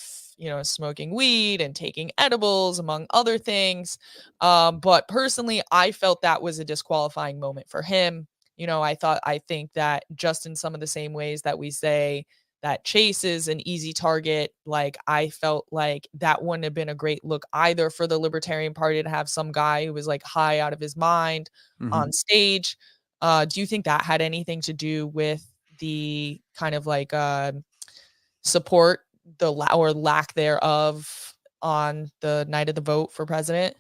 smoking weed and taking edibles, among other things. But personally, I felt that was a disqualifying moment for him. I think that just in some of the same ways that we say that Chase is an easy target, like I felt like that wouldn't have been a great look either for the Libertarian Party to have some guy who was like high out of his mind on stage. Do you think that had anything to do with the kind of like support, or lack thereof on the night of the vote for president?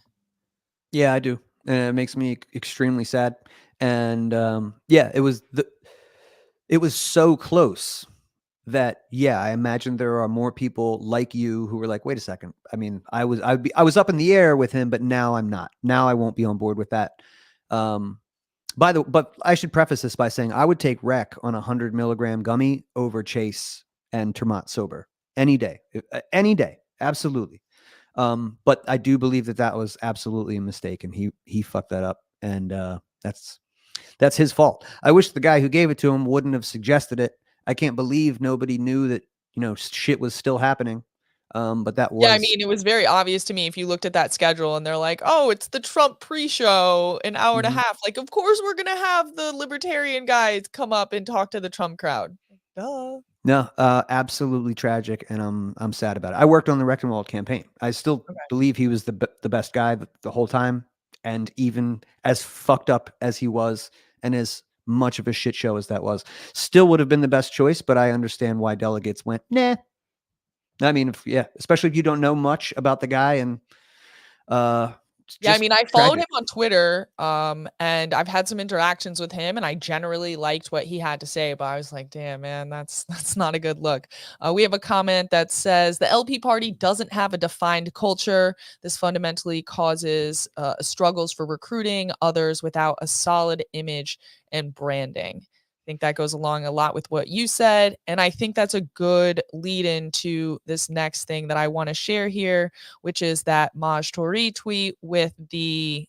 Yeah, I do. And it makes me extremely sad. And it was so close that, I imagine there are more people like you who were like, wait a second. I mean, I was up in the air with him, but now I'm not. Now I won't be on board with that. But I should preface this by saying I would take Rec on 100 milligram gummy over Chase and Termont sober any day, absolutely. But I do believe that was absolutely a mistake, and he fucked that up, and that's his fault. I wish the guy who gave it to him wouldn't have suggested it. I can't believe nobody knew that shit was still happening. But that was, I mean, it was very obvious to me if you looked at that schedule and they're like, oh, it's the Trump pre-show, an hour and a half. Like, of course we're going to have the Libertarian guys come up and talk to the Trump crowd. Duh. No, absolutely tragic. And I'm sad about it. I worked on the Rectenwald campaign. I still believe he was the best guy the whole time. And even as fucked up as he was and as much of a shit show as that was, still would have been the best choice. But I understand why delegates went, nah. I mean, especially if you don't know much about the guy. And I mean, I followed him on Twitter, and I've had some interactions with him, and I generally liked what he had to say, but I was like, damn, man, that's not a good look. We have a comment that says the LP party doesn't have a defined culture. This fundamentally causes struggles for recruiting others without a solid image and branding. I think that goes along a lot with what you said. And I think that's a good lead into this next thing that I want to share here, which is that Maj Touré tweet with the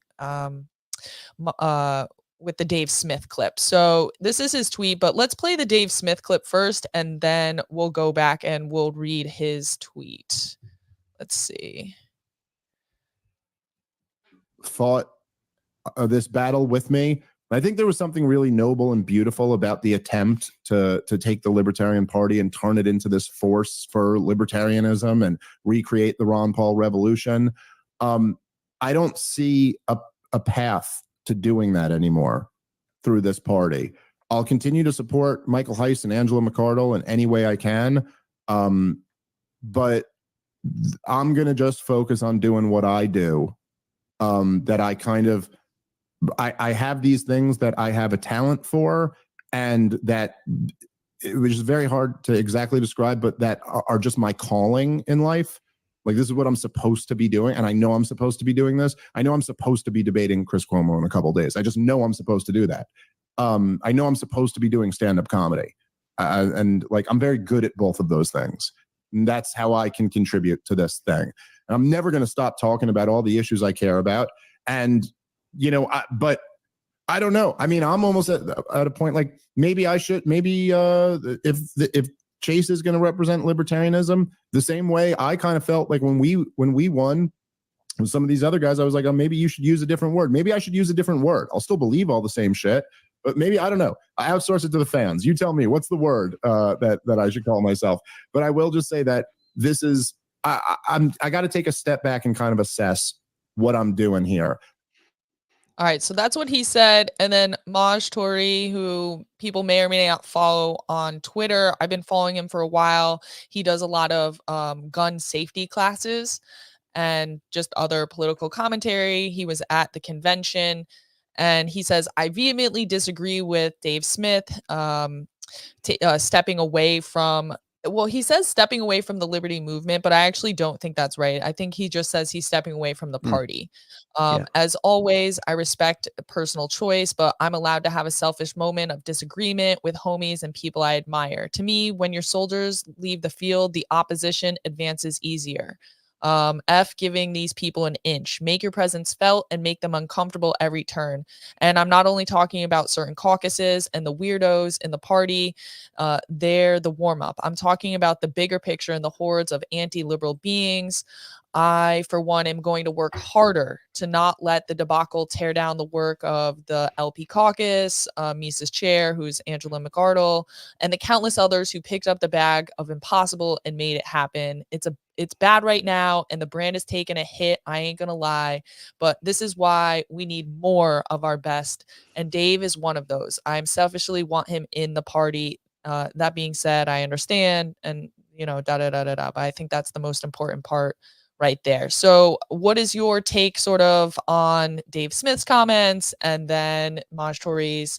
Dave Smith clip. So this is his tweet, but let's play the Dave Smith clip first, and then we'll go back and we'll read his tweet. Let's see. Fought this battle with me. I think there was something really noble and beautiful about the attempt to take the Libertarian Party and turn it into this force for libertarianism and recreate the Ron Paul revolution. I don't see a path to doing that anymore through this party. I'll continue to support Michael Heiss and Angela McArdle in any way I can, but I'm going to just focus on doing what I do, that I kind of... I have these things that I have a talent for, and that, which is very hard to exactly describe, but that are just my calling in life. Like, this is what I'm supposed to be doing, and I know I'm supposed to be doing this. I know I'm supposed to be debating Chris Cuomo in a couple of days. I just know I'm supposed to do that. I know I'm supposed to be doing stand-up comedy, and like, I'm very good at both of those things. And that's how I can contribute to this thing. And I'm never going to stop talking about all the issues I care about. And but I don't know. I mean, I'm almost at a point like maybe I should, if Chase is going to represent libertarianism the same way I kind of felt like when we won with some of these other guys, I was like, oh, maybe you should use a different word. Maybe I should use a different word. I'll still believe all the same shit, but maybe, I don't know. I outsource it to the fans. You tell me, what's the word that I should call myself? But I will just say that this is I got to take a step back and kind of assess what I'm doing here. All right, so that's what he said. And then Maj Touri, who people may or may not follow on Twitter, I've been following him for a while. He does a lot of gun safety classes and just other political commentary. He was at the convention, and he says, I vehemently disagree with Dave Smith stepping away from, well, he says stepping away from the liberty movement, but I actually don't think that's right. I think he just says he's stepping away from the party. Yeah. As always, I respect personal choice, but I'm allowed to have a selfish moment of disagreement with homies and people I admire. To me, when your soldiers leave the field, the opposition advances easier. F giving these people an inch. Make your presence felt and make them uncomfortable every turn. And I'm not only talking about certain caucuses and the weirdos in the party. They're the warm-up. I'm talking about the bigger picture and the hordes of anti-liberal beings. I, for one, am going to work harder to not let the debacle tear down the work of the LP caucus, Mises chair, who's Angela McArdle, and the countless others who picked up the bag of impossible and made it happen. It's bad right now, and the brand is taking a hit. I ain't gonna lie, but this is why we need more of our best. And Dave is one of those. I'm selfishly want him in the party. That being said, I understand, and da da da da da. But I think that's the most important part right there. So what is your take sort of on Dave Smith's comments and then Maj Touri's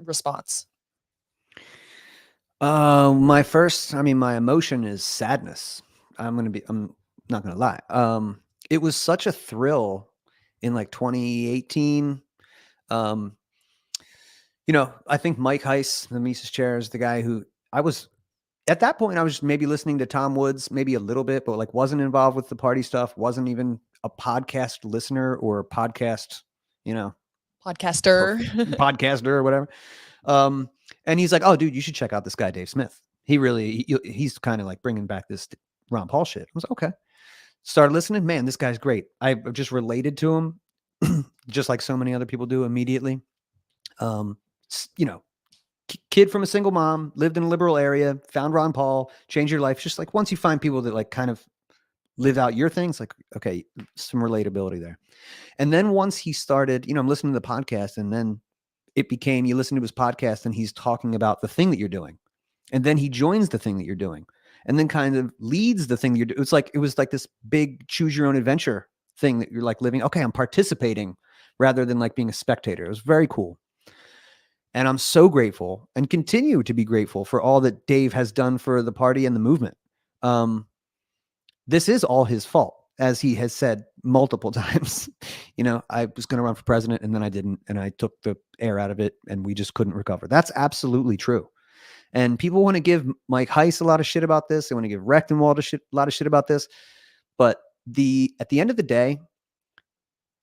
response? My emotion is sadness. I'm not gonna lie. It was such a thrill in like 2018. I think Mike Heiss, the Mises chair, is the guy who at that point, I was maybe listening to Tom Woods, maybe a little bit, but like wasn't involved with the party stuff, wasn't even a podcast listener or podcast, Podcaster. podcaster or whatever. And he's like, oh, dude, you should check out this guy, Dave Smith. He's kind of like bringing back this Ron Paul shit. I was like, okay. Started listening. Man, this guy's great. I just related to him just like so many other people do immediately. Kid from a single mom, lived in a liberal area, found Ron Paul, changed your life. Just like once you find people that like kind of live out your things, like, okay, some relatability there. And then once he started, I'm listening to the podcast, and then it became, you listen to his podcast and he's talking about the thing that you're doing. And then he joins the thing that you're doing and then kind of leads the thing you're doing. It was like this big choose your own adventure thing that you're like living. Okay, I'm participating rather than like being a spectator. It was very cool. And I'm so grateful and continue to be grateful for all that Dave has done for the party and the movement. This is all his fault, as he has said multiple times. I was going to run for president and then I didn't, and I took the air out of it and we just couldn't recover. That's absolutely true. And people want to give Mike Heiss a lot of shit about this. They want to give Rechtenwald a lot of shit about this. But at the end of the day,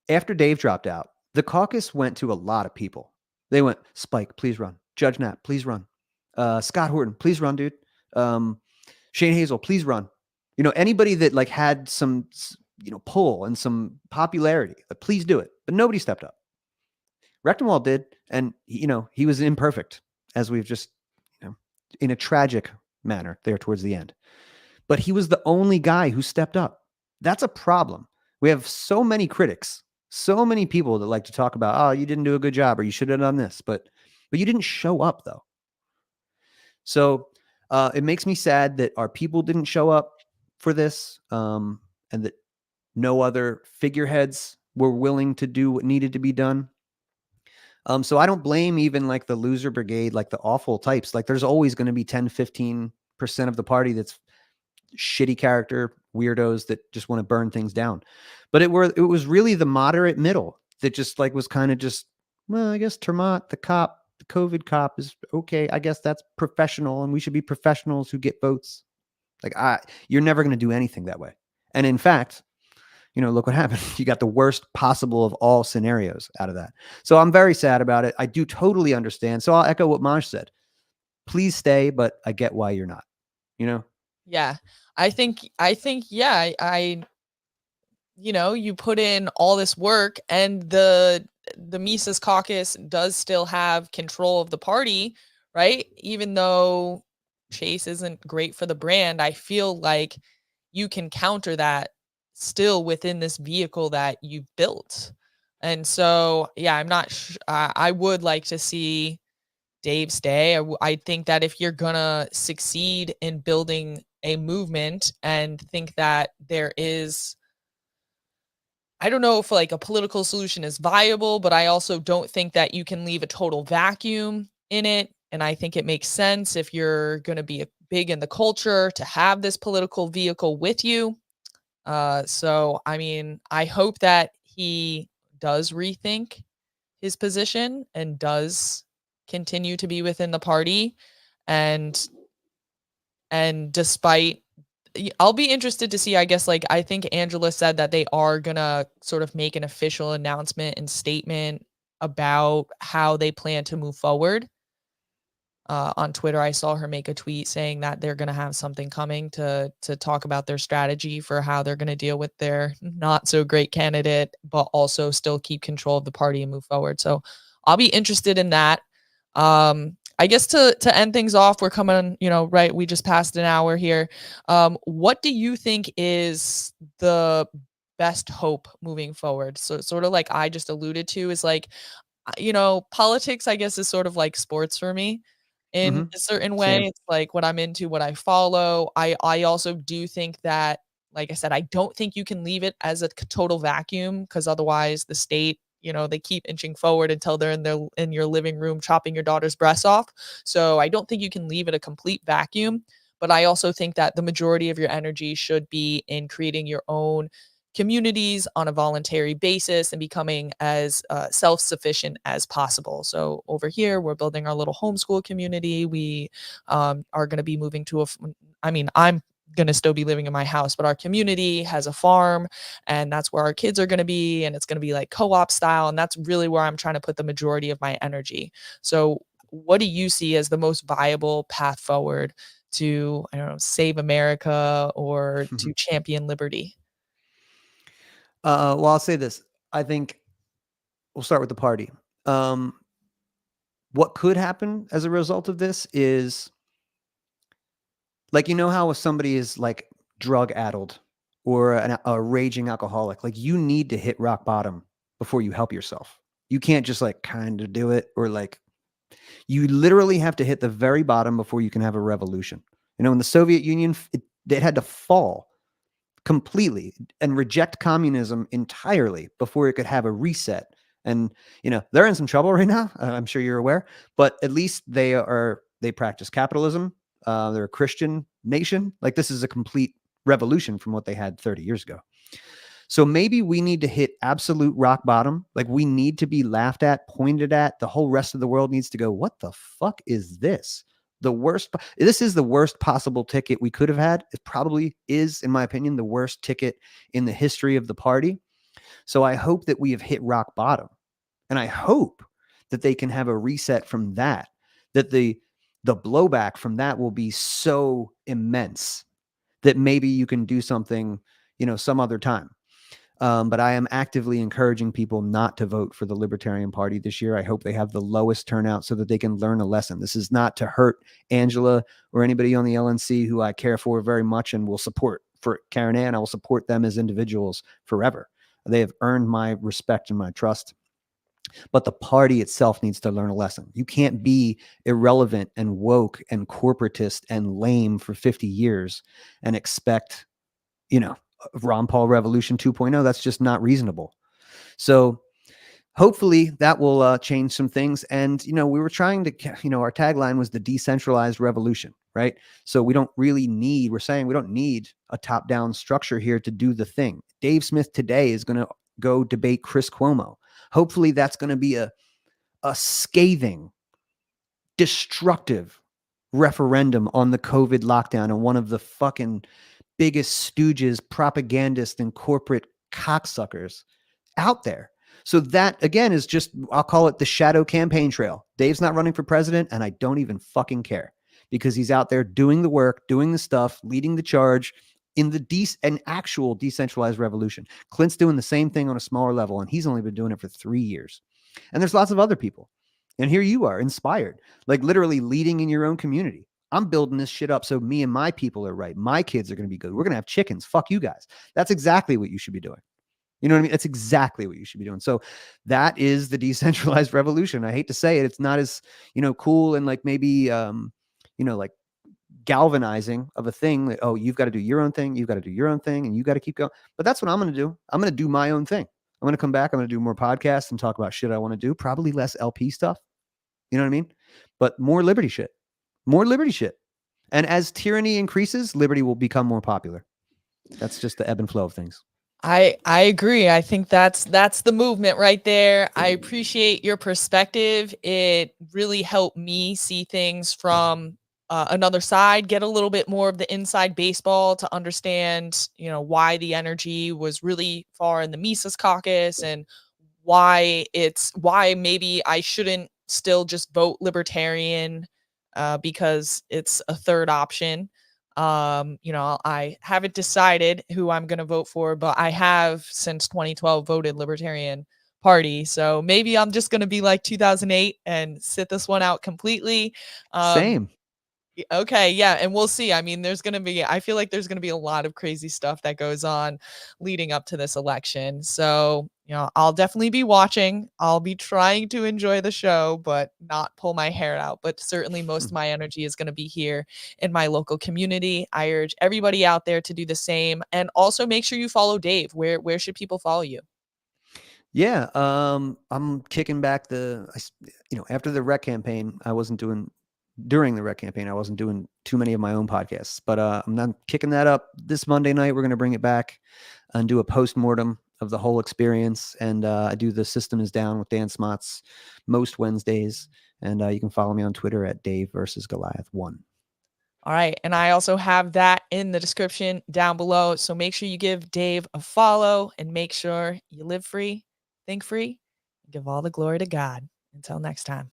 after Dave dropped out, the caucus went to a lot of people. They went, Spike, please run. Judge Knapp, please run. Scott Horton, please run, dude. Shane Hazel, please run. Anybody that like had some, pull and some popularity, please do it. But nobody stepped up. Rechtenwald did. And, he was imperfect, as we've just, in a tragic manner there towards the end. But he was the only guy who stepped up. That's a problem. We have so many critics, so many people that like to talk about, oh, you didn't do a good job or you should have done this, but you didn't show up though. So it makes me sad that our people didn't show up for this, and that no other figureheads were willing to do what needed to be done. So I don't blame even like the loser brigade, like the awful types. Like there's always going to be 10, 15% of the party that's shitty character weirdos that just want to burn things down. But it was really the moderate middle that just like was kind of just, well, I guess Termont, the COVID cop is okay. I guess that's professional and we should be professionals who get votes. Like you're never going to do anything that way. And in fact, look what happened. You got the worst possible of all scenarios out of that. So I'm very sad about it. I do totally understand. So I'll echo what Maj said. Please stay, but I get why you're not, Yeah. I think, yeah, you put in all this work and the Mises caucus does still have control of the party, right? Even though Chase isn't great for the brand, I feel like you can counter that still within this vehicle that you've built. And so, yeah, I'm not I would like to see Dave stay. I think that if you're gonna succeed in building a movement and think that there is, I don't know if like a political solution is viable, but I also don't think that you can leave a total vacuum in it. And I think it makes sense if you're going to be big in the culture to have this political vehicle with you. So, I mean, I hope that he does rethink his position and does continue to be within the party. And despite, I'll be interested to see, I guess, like, I think Angela said that they are gonna sort of make an official announcement and statement about how they plan to move forward. On Twitter, I saw her make a tweet saying that they're gonna have something coming to talk about their strategy for how they're gonna deal with their not so great candidate, but also still keep control of the party and move forward. So I'll be interested in that. I guess to end things off, we're coming, right, we just passed an hour here. What do you think is the best hope moving forward? So sort of like I just alluded to is like, politics, I guess, is sort of like sports for me in a certain way. Same. It's like what I'm into, what I follow. I also do think that, like I said, I don't think you can leave it as a total vacuum, because otherwise the state, they keep inching forward until they're in your living room chopping your daughter's breasts off. So I don't think you can leave it a complete vacuum, but I also think that the majority of your energy should be in creating your own communities on a voluntary basis and becoming as self-sufficient as possible. So over here, we're building our little homeschool community. We are going to be moving to I'm going to still be living in my house, but our community has a farm, and that's where our kids are going to be. And it's going to be like co-op style. And that's really where I'm trying to put the majority of my energy. So what do you see as the most viable path forward to, I don't know, save America or to champion liberty? Well, I'll say this. I think we'll start with the party. What could happen as a result of this is, like, how if somebody is like drug addled or a raging alcoholic, like, you need to hit rock bottom before you help yourself. You can't just like kind of do it, or like, you literally have to hit the very bottom before you can have a revolution. In the Soviet Union, it had to fall completely and reject communism entirely before it could have a reset. And, they're in some trouble right now. I'm sure you're aware, but at least they practice capitalism. They're a Christian nation. Like, this is a complete revolution from what they had 30 years ago. So maybe we need to hit absolute rock bottom. Like, we need to be laughed at, pointed at. The whole rest of the world needs to go, what the fuck is this? This is the worst possible ticket we could have had. It probably is, in my opinion, the worst ticket in the history of the party. So I hope that we have hit rock bottom. And I hope that they can have a reset from that the blowback from that will be so immense that maybe you can do something, some other time. But I am actively encouraging people not to vote for the Libertarian Party this year. I hope they have the lowest turnout so that they can learn a lesson. This is not to hurt Angela or anybody on the LNC who I care for very much and will support. For Karen Ann, I will support them as individuals forever. They have earned my respect and my trust. But the party itself needs to learn a lesson. You can't be irrelevant and woke and corporatist and lame for 50 years and expect, Ron Paul Revolution 2.0. That's just not reasonable. So hopefully that will change some things. And, we were trying to, our tagline was the decentralized revolution, right? So we don't need a top-down structure here to do the thing. Dave Smith today is going to go debate Chris Cuomo. Hopefully that's going to be a scathing, destructive referendum on the COVID lockdown, and one of the fucking biggest stooges, propagandists, and corporate cocksuckers out there. So that, again, is just, I'll call it the shadow campaign trail. Dave's not running for president, and I don't even fucking care, because he's out there doing the work, doing the stuff, leading the charge in an actual decentralized revolution. Clint's doing the same thing on a smaller level, and he's only been doing it for 3 years. And there's lots of other people. And here you are, inspired, like literally leading in your own community. I'm building this shit up so me and my people are right. My kids are going to be good. We're going to have chickens. Fuck you guys. That's exactly what you should be doing. You know what I mean? That's exactly what you should be doing. So that is the decentralized revolution. I hate to say it. It's not as, cool and like maybe, like galvanizing of a thing that, oh, you've got to do your own thing. You've got to do your own thing and you got to keep going. But that's what I'm going to do. I'm going to do my own thing. I'm going to come back. I'm going to do more podcasts and talk about shit I want to do. Probably less LP stuff. You know what I mean? But more liberty shit. More liberty shit. And as tyranny increases, liberty will become more popular. That's just the ebb and flow of things. I agree. I think that's the movement right there. I appreciate your perspective. It really helped me see things from another side, get a little bit more of the inside baseball to understand, why the energy was really far in the Mises caucus and why maybe I shouldn't still just vote libertarian because it's a third option. I haven't decided who I'm going to vote for, but I have since 2012 voted Libertarian Party. So maybe I'm just going to be like 2008 and sit this one out completely. Same. Okay, yeah, and we'll see. I mean, I feel like there's going to be a lot of crazy stuff that goes on leading up to this election. So, I'll definitely be watching. I'll be trying to enjoy the show, but not pull my hair out. But certainly most of my energy is going to be here in my local community. I urge everybody out there to do the same. And also make sure you follow Dave. Where should people follow you? Yeah, I'm kicking back after the rec campaign, during the rec campaign, I wasn't doing too many of my own podcasts, but I'm kicking that up this Monday night. We're going to bring it back and do a postmortem of the whole experience. And I do the System is Down with Dan Smots most Wednesdays. And you can follow me on Twitter at Dave versus Goliath 1. All right. And I also have that in the description down below. So make sure you give Dave a follow and make sure you live free, think free, and give all the glory to God. Until next time.